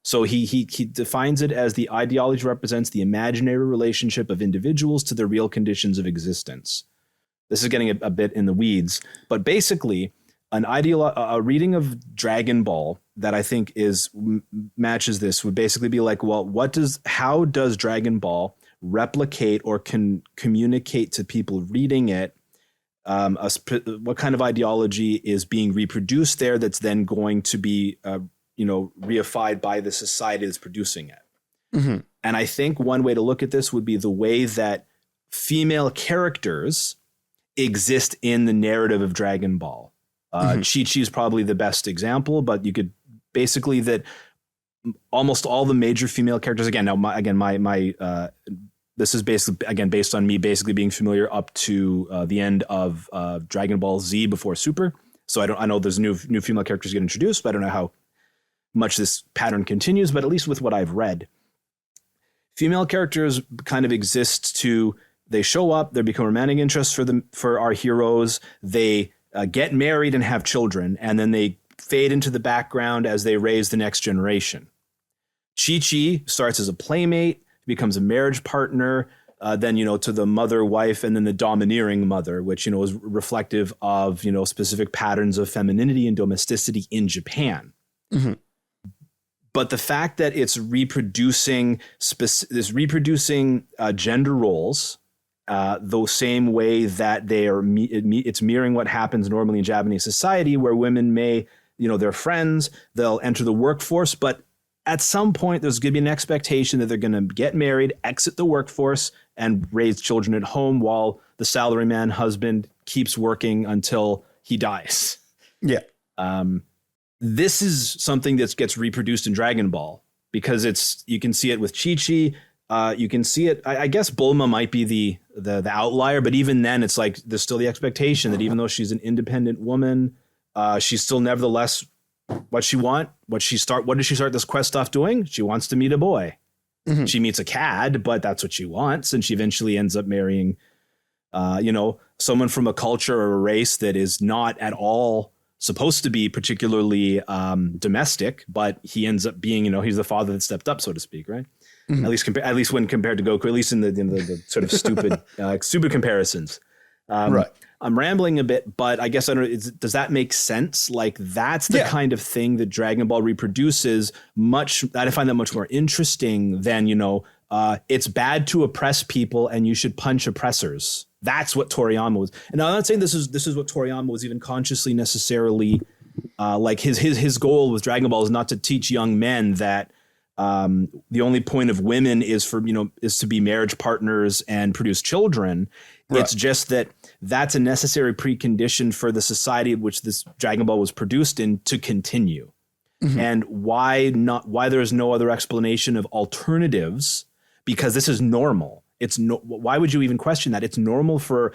So he defines it as the ideology represents the imaginary relationship of individuals to the real conditions of existence. This is getting a bit in the weeds, but basically a reading of Dragon Ball that I think matches this would basically be like, well, how does Dragon Ball replicate or can communicate to people reading it what kind of ideology is being reproduced there that's then going to be reified by the society that's producing it. And I think one way to look at this would be the way that female characters exist in the narrative of Dragon Ball. Chi-Chi is probably the best example, but you could basically that almost all the major female characters, this is basically, again, based on me basically being familiar up to the end of Dragon Ball Z before Super. So I know there's new female characters get introduced, but I don't know how much this pattern continues, but at least with what I've read, female characters kind of exist they show up, they become romantic interests for our heroes. They get married and have children, and then they fade into the background as they raise the next generation. Chi-Chi starts as a playmate, becomes a marriage partner, then, to the mother, wife, and then the domineering mother, which, is reflective of, specific patterns of femininity and domesticity in Japan. But the fact that it's reproducing gender roles, the same way that it's mirroring what happens normally in Japanese society, where women may, they're friends, they'll enter the workforce, but at some point, there's going to be an expectation that they're going to get married, exit the workforce, and raise children at home while the salaryman husband keeps working until he dies. Yeah. this is something that gets reproduced in Dragon Ball because you can see it with Chi-Chi. You can see it. I guess Bulma might be the outlier, but even then, it's like there's still the expectation that even though she's an independent woman, she's still nevertheless what she want. What does she start this quest off doing? She wants to meet a boy. Mm-hmm. She meets a cad, but that's what she wants, and she eventually ends up marrying, someone from a culture or a race that is not at all supposed to be particularly domestic, but he ends up being, he's the father that stepped up, so to speak, right? Mm-hmm. At least when compared to Goku, at least in the sort of stupid comparisons. Right. I'm rambling a bit, but I guess does that make sense? Like that's the kind of thing that Dragon Ball reproduces. I find that much more interesting than it's bad to oppress people and you should punch oppressors. That's what Toriyama was. And I'm not saying this is what Toriyama was even consciously necessarily like his goal with Dragon Ball is not to teach young men that the only point of women is to be marriage partners and produce children. Right. It's just that's a necessary precondition for the society in which this Dragon Ball was produced in to continue. Mm-hmm. And why there's no other explanation of alternatives, because this is normal. Why would you even question that? It's normal for,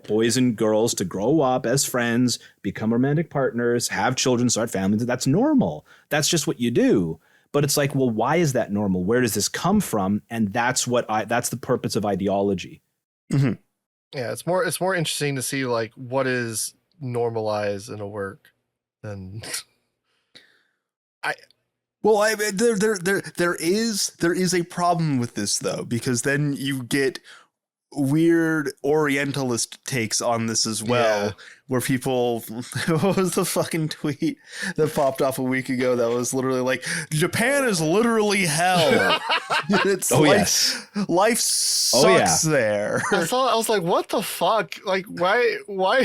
boys and girls to grow up as friends, become romantic partners, have children, start families. That's normal. That's just what you do. But it's like, well, why is that normal? Where does this come from? And that's the purpose of ideology. Mm-hmm. Yeah, it's more interesting to see like what is normalized in a work than there is a problem with this though, because then you get weird Orientalist takes on this as well, where people, what was the fucking tweet that popped off a week ago that was literally like, Japan is literally hell. It's life sucks there. I was like, what the fuck? Like, why where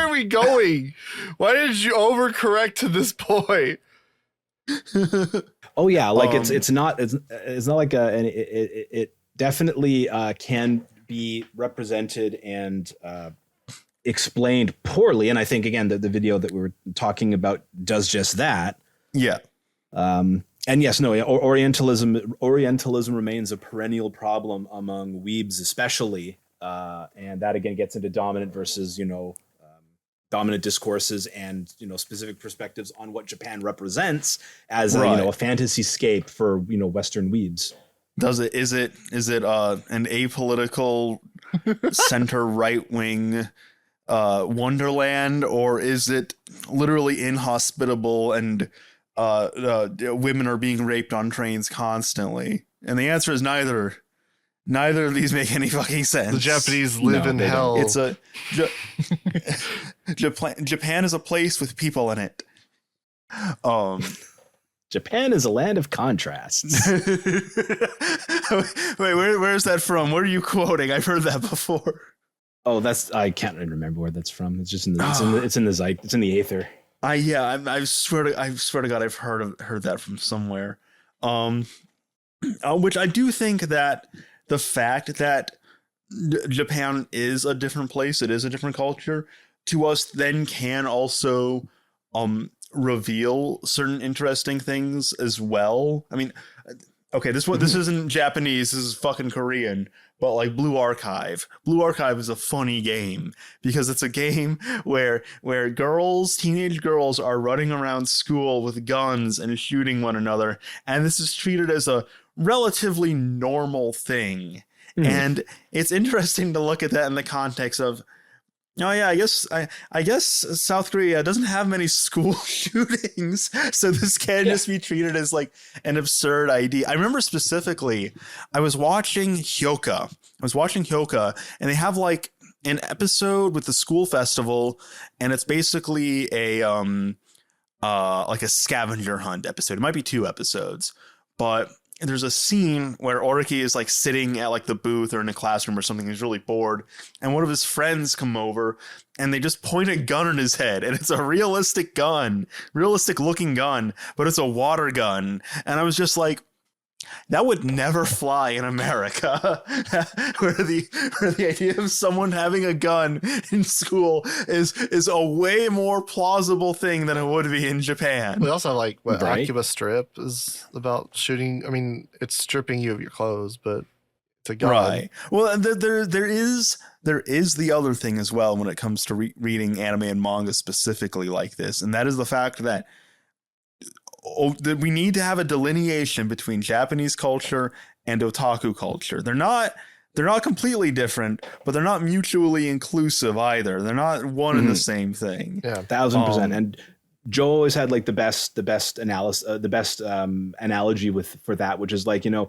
are we going? Why did you overcorrect to this point? Oh yeah, like it's not like it definitely can be represented and explained poorly, and I think again the video that we were talking about does just that. Yeah. And yes, no, Orientalism remains a perennial problem among weebs, especially, and that again gets into dominant versus dominant discourses and specific perspectives on what Japan represents as a fantasy scape for Western weebs. Is it an apolitical center right wing wonderland, or is it literally inhospitable and women are being raped on trains constantly? And the answer is neither. Neither of these make any fucking sense. The Japanese live in hell. It's Japan is a place with people in it. Japan is a land of contrasts. Wait, where's that from? Where are you quoting? I've heard that before. Oh, I can't remember where that's from. It's just in the aether. I swear to God, I've heard that from somewhere. Which I do think that the fact that Japan is a different place, it is a different culture, to us then can also reveal certain interesting things as well. I mean, okay, this isn't Japanese, this is fucking Korean, but like Blue Archive is a funny game because it's a game where teenage girls are running around school with guns and shooting one another, and this is treated as a relatively normal thing. And it's interesting to look at that in the context of, oh yeah, I guess South Korea doesn't have many school shootings, so this can just be treated as like an absurd idea. I remember specifically, I was watching Hyoka, and they have like an episode with the school festival, and it's basically a like a scavenger hunt episode. It might be 2 episodes, but there's a scene where Oriki is like sitting at like the booth or in a classroom or something. He's really bored, and one of his friends come over and they just point a gun at his head, and it's a realistic looking gun, but it's a water gun. And I was just like, That would never fly in America, where the idea of someone having a gun in school is a way more plausible thing than it would be in Japan. We also have like what Right. Akiba Strip is about shooting. I mean, it's stripping you of your clothes, but it's a gun. Right. Well, there is the other thing as well when it comes to reading anime and manga specifically like this, and that is the fact that that we need to have a delineation between Japanese culture and otaku culture. They're not completely different, but they're not mutually inclusive either. They're not one and the same thing. Yeah. 1,000%. And Joe always had like the best analysis, the best analogy for that, which is like, you know,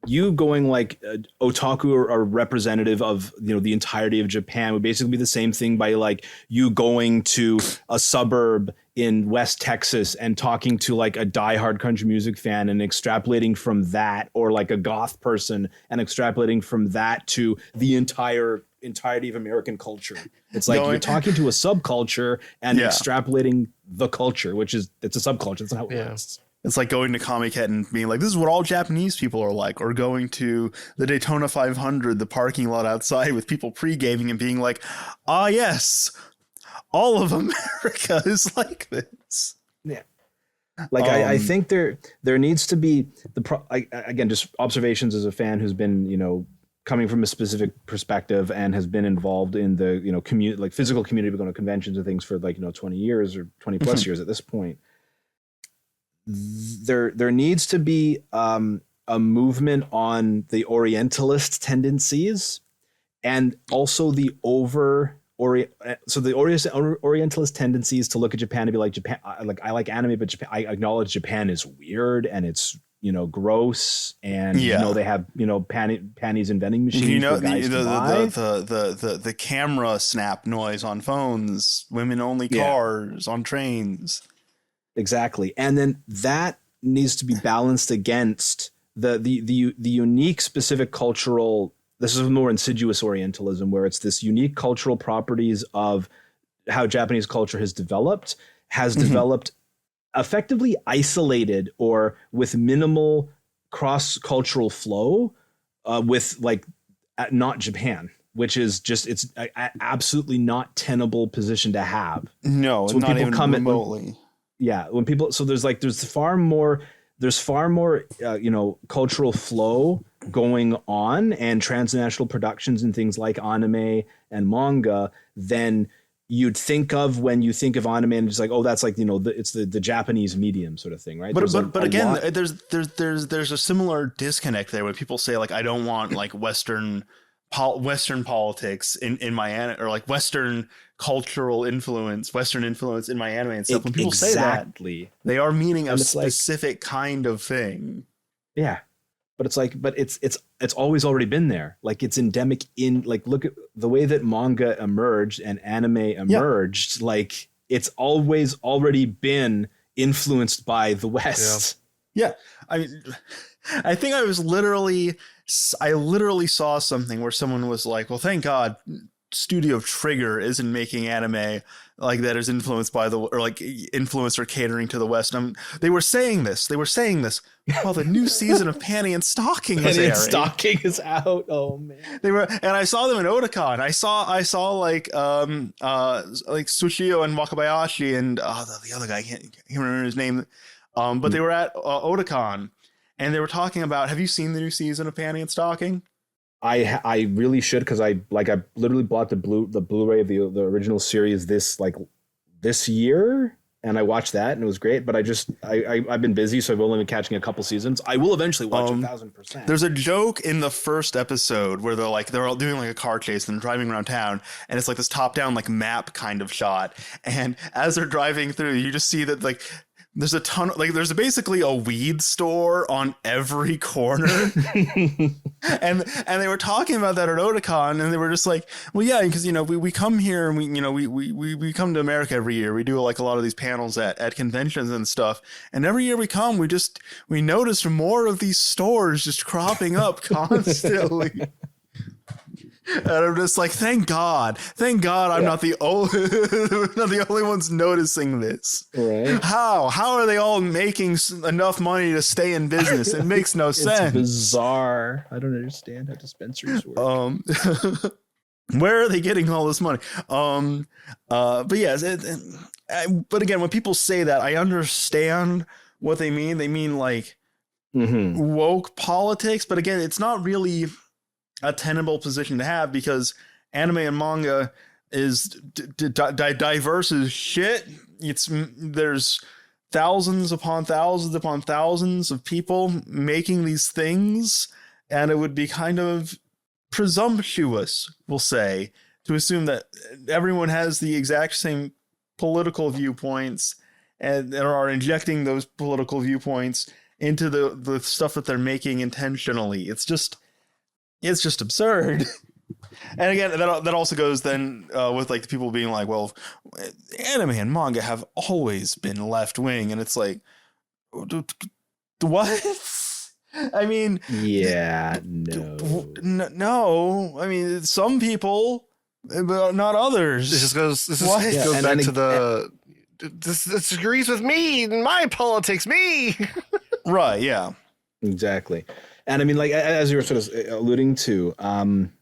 you going like otaku are representative of, you know, the entirety of Japan would basically be the same thing by like you going to a suburb in West Texas and talking to like a diehard country music fan and extrapolating from that, or like a goth person and extrapolating from that to the entirety of American culture. It's like you're talking to a subculture and extrapolating the culture, which is, it's a subculture. That's not how it works. It's like going to Comic-Con and being like, this is what all Japanese people are like, or going to the Daytona 500, the parking lot outside with people pre-gaming and being like, ah, yes, all of America is like this. Yeah. Like I think there needs to be again, just observations as a fan who's been, you know, coming from a specific perspective and has been involved in the, you know, like physical community, going to conventions and things for like, you know, 20 years or 20 plus years at this point. There needs to be a movement on the Orientalist tendencies, and also the Orientalist tendencies to look at Japan and be like, Japan, I like anime, but Japan, I acknowledge Japan is weird and it's, you know, gross, and you know, they have, you know, panties and vending machines. You know, for guys to buy. the camera snap noise on phones, women only cars on trains. Exactly. And then that needs to be balanced against the unique specific cultural, this is more insidious Orientalism, where it's this unique cultural properties of how Japanese culture has developed effectively isolated or with minimal cross-cultural flow with like not Japan, which is just, it's absolutely not tenable position to have. No, so when not people even come remotely. When people, so there's far more, you know, cultural flow going on and transnational productions and things like anime and manga than you'd think of when you think of anime, and just like, oh, that's like, you know, it's the Japanese medium sort of thing, right? But again, there's a similar disconnect there when people say like, I don't want like Western politics in my anime, or like Western cultural influence, Western influence in my anime and stuff. When people say that, they are meaning a specific kind of thing. Yeah. But it's like, it's always already been there. Like it's endemic in, like, look at the way that manga emerged and anime emerged. Like it's always already been influenced by the West. Yeah. I mean, I think I literally saw something where someone was like, well, thank God Studio Trigger isn't making anime like that is influenced by or like influenced or catering to the West. They were saying this while the new season of Panty and Stocking was airing. Panty and Stocking is out. Oh man. And I saw them in Otakon. I saw like Tsuchiyo and Wakabayashi and the other guy, I can't remember his name. But they were at Otakon and they were talking about, have you seen the new season of Panty and Stocking? I really should, because I literally bought the Blu-ray of the original series this year, and I watched that and it was great. But I've been busy, so I've only been catching a couple seasons. I will eventually watch 1,000%. There's a joke in the first episode where they're all doing like a car chase and driving around town, and it's like this top-down like map kind of shot. And as they're driving through, you just see that like there's a ton, like there's basically a weed store on every corner. and they were talking about that at Otakon, and they were just like, well, yeah, because, you know, we come here and we come to America every year. We do like a lot of these panels at conventions and stuff. And every year we come, we notice more of these stores just cropping up constantly. And I'm just like, thank God I'm not the only not the only ones noticing this. Right. How are they all making enough money to stay in business? It makes no sense. It's bizarre. I don't understand how dispensaries work. Where are they getting all this money? But yes, but again, when people say that, I understand what they mean. They mean like woke politics, but again, it's not really a tenable position to have because anime and manga is diverse as shit. There's thousands upon thousands upon thousands of people making these things, and it would be kind of presumptuous, we'll say, to assume that everyone has the exact same political viewpoints and are injecting those political viewpoints into the stuff that they're making intentionally. It's just absurd. And again, that also goes then with like the people being like, well, anime and manga have always been left wing, and it's like, what? I mean, yeah, no. I mean, some people, but not others. This goes back to the this disagrees with me and my politics, me. Right? Yeah. Exactly. And I mean, like as you were sort of alluding to, and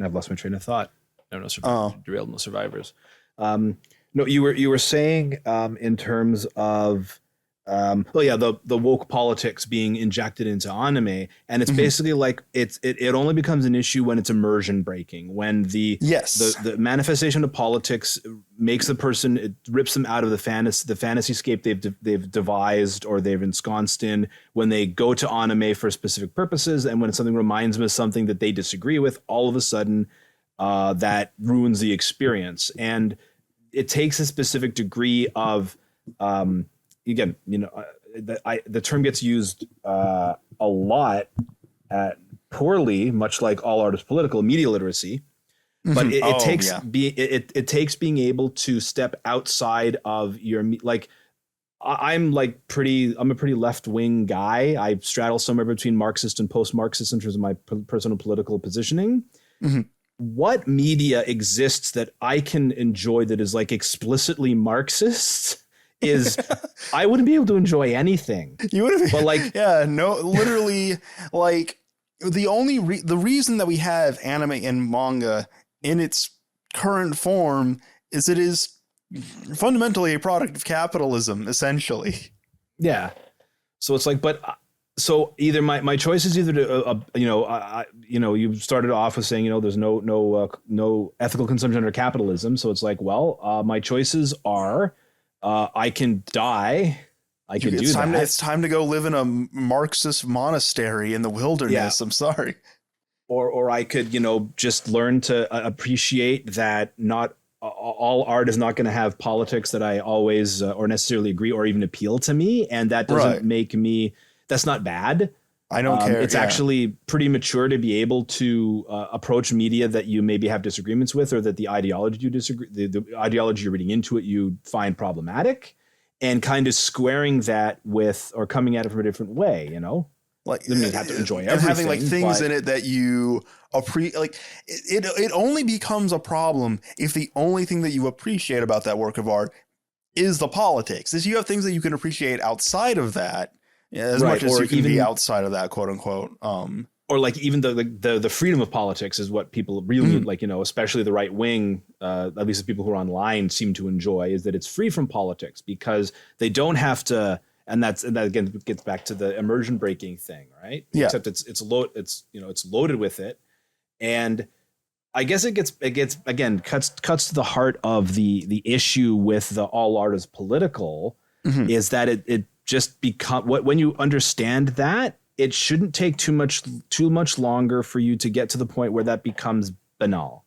I've lost my train of thought. No survivors. Derailed, no survivors. No, you were saying in terms of the woke politics being injected into anime, and it's basically like it only becomes an issue when it's immersion breaking, when the manifestation of politics makes the person, it rips them out of the fantasy-scape they've devised or they've ensconced in, when they go to anime for specific purposes, and when something reminds them of something that they disagree with, all of a sudden that ruins the experience. And it takes a specific degree of again, the term gets used a lot poorly, much like all art is political, media literacy. But it takes being able to step outside of your, like, I'm a pretty left wing guy. I straddle somewhere between Marxist and post Marxist in terms of my personal political positioning. What media exists that I can enjoy that is like explicitly Marxist? Is I wouldn't be able to enjoy anything. You would, but like, literally, like the reason that we have anime and manga in its current form is it is fundamentally a product of capitalism, essentially. Yeah. So it's like, so either my choice is either to, you started off with saying, there's no ethical consumption under capitalism. So it's like, well, my choices are, I can die. I can do that. It's time to go live in a Marxist monastery in the wilderness. Yeah. I'm sorry. Or I could, just learn to appreciate that not all art is not going to have politics that I always or necessarily agree or even appeal to me. And that doesn't make me, that's not bad. I don't care. It's actually pretty mature to be able to approach media that you maybe have disagreements with, or that the ideology the ideology you're reading into it you find problematic, and kind of squaring that with or coming at it from a different way. Like you have to enjoy everything, and having like things in it that you appreciate. It only becomes a problem if the only thing that you appreciate about that work of art is the politics. If you have things that you can appreciate outside of that. Yeah, as much as you can be outside of that, quote unquote. Or like even the freedom of politics is what people really like, especially the right wing, at least the people who are online seem to enjoy, is that it's free from politics because they don't have to. And that again gets back to the immersion breaking thing, right? Yeah. Except it's loaded with it, and I guess it gets again cuts to the heart of the issue with the all art is political, is that it just become when you understand that, it shouldn't take too much longer for you to get to the point where that becomes banal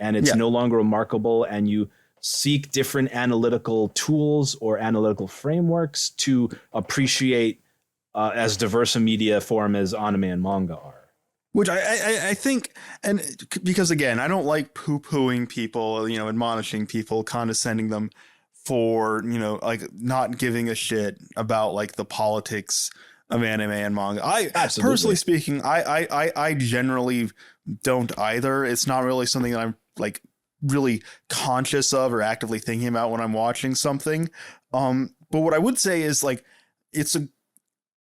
and it's no longer remarkable, and you seek different analytical tools or analytical frameworks to appreciate as diverse a media form as anime and manga are. Which I think, and because again, I don't like poo-pooing people, admonishing people, condescending them for, like not giving a shit about like the politics of anime and manga. Personally speaking, I generally don't either. It's not really something that I'm like really conscious of or actively thinking about when I'm watching something. But what I would say is like, it's a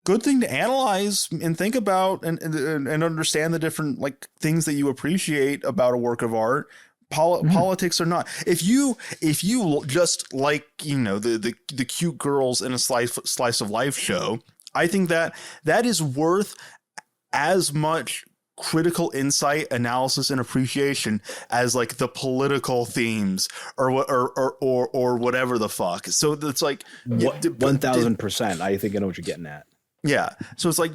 good thing to analyze and think about and understand the different like things that you appreciate about a work of art. Politics or not. If you just like, you know, the cute girls in a slice of life show, I think that is worth as much critical insight, analysis, and appreciation as like the political themes or whatever the fuck. So it's like 1000%. I think I know what you're getting at. Yeah. So it's like,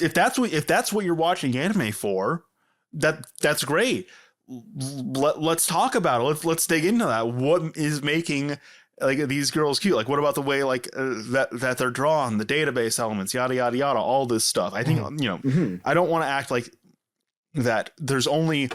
if that's what you're watching anime for, that's great. Let's talk about it. Let's dig into that. What is making like these girls cute? Like, what about the way like that they're drawn, the database elements, yada yada yada, all this stuff. I think you know, I don't want to act like that there's only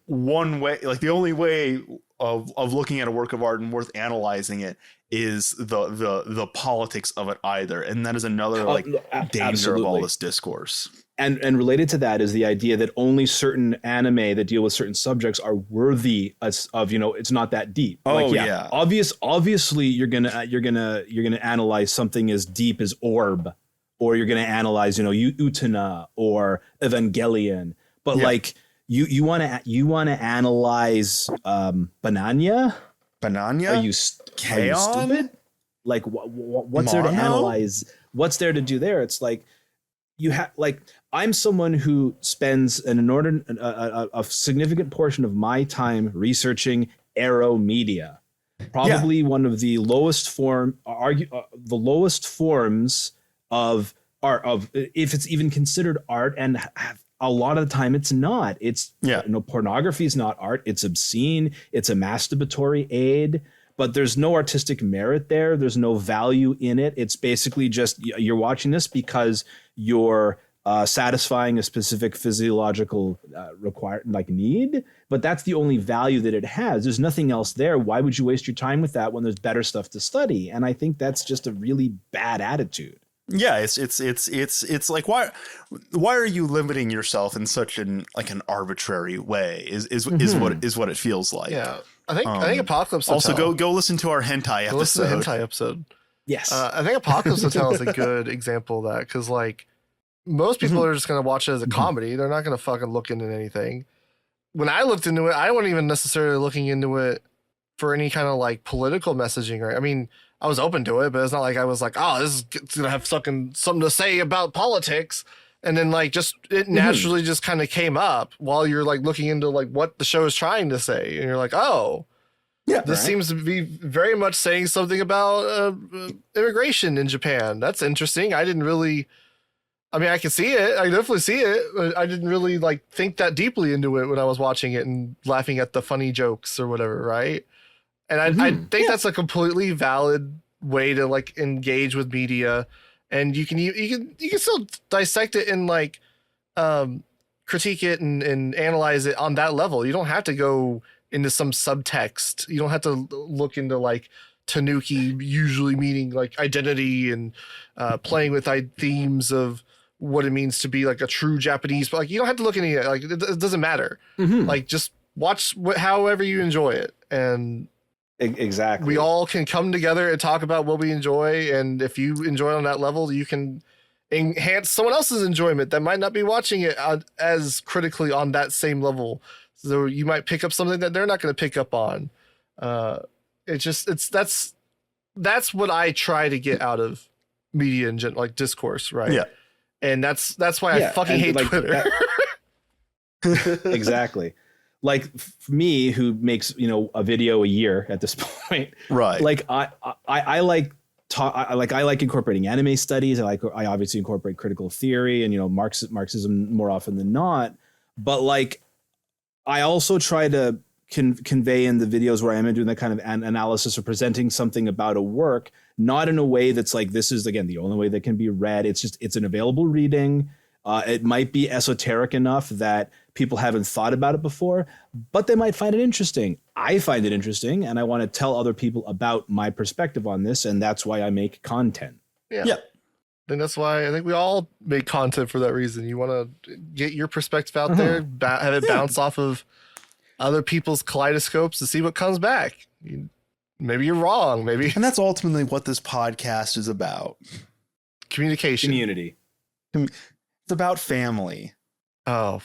one way, like the only way of looking at a work of art and worth analyzing it is the politics of it either. And that is another like danger absolutely. Of all this discourse. And related to that is the idea that only certain anime that deal with certain subjects are worthy of, you know, it's not that deep. Oh, like, yeah. Obviously you're gonna analyze something as deep as Orb, or you're gonna analyze, you know, Utena or Evangelion. But like you want to analyze Bananya? Bananya? Are you stupid? Like what's there to analyze? What's there to do there? It's like you have like I'm someone who spends an inordinate a significant portion of my time researching Arrow media. Probably one of the lowest forms of art, of if it's even considered art, and a lot of the time it's not. It's you know, pornography is not art. It's obscene. It's a masturbatory aid, but there's no artistic merit there. There's no value in it. It's basically just you're watching this because you're satisfying a specific physiological need, but that's the only value that it has. There's nothing else there. Why would you waste your time with that when there's better stuff to study? And I think that's just a really bad attitude. Yeah, it's like why are you limiting yourself in such an arbitrary way? Is what it feels like. Yeah, I think Apocalypse also Hotel. go listen to our hentai episode. Listen to the hentai episode. Yes, I think Apocalypse Hotel is a good example of that, because like most people are just gonna watch it as a comedy. They're not gonna fucking look into anything. When I looked into it, I wasn't even necessarily looking into it for any kind of like political messaging. Right? I mean, I was open to it, but it's not like I was like, oh, this is gonna have something to say about politics. And then like just it naturally just kind of came up while you're like looking into like what the show is trying to say, and you're like, oh, yeah, this seems to be very much saying something about immigration in Japan. That's interesting. I can see it. I definitely see it. But I didn't really like think that deeply into it when I was watching it and laughing at the funny jokes or whatever, right? And I think that's a completely valid way to like engage with media, and you can still dissect it and like critique it and analyze it on that level. You don't have to go into some subtext. You don't have to look into like tanuki usually meaning like identity and playing with themes of what it means to be like a true Japanese. But like you don't have to look into it. Like it doesn't matter. Like just watch however you enjoy it. And exactly. We all can come together and talk about what we enjoy, and if you enjoy on that level, you can enhance someone else's enjoyment that might not be watching it as critically on that same level. So you might pick up something that they're not going to pick up on. That's what I try to get out of media and like discourse, right? Yeah, and that's why I fucking hate like Twitter. Exactly. Like for me, who makes, you know, a video a year at this point, right? Like I like incorporating anime studies. I obviously incorporate critical theory and, you know, Marxism more often than not. But like I also try to convey in the videos where I am doing that kind of analysis or presenting something about a work, not in a way that's like, this is again the only way that can be read. It's an available reading. It might be esoteric enough that people haven't thought about it before, but they might find it interesting. I find it interesting, and I want to tell other people about my perspective on this, and that's why I make content. Yeah. think that's why I think we all make content for that reason. You want to get your perspective out there, have it bounce off of other people's kaleidoscopes to see what comes back. Maybe you're wrong. Maybe. And that's ultimately what this podcast is about. Communication. Community. It's about family. Oh,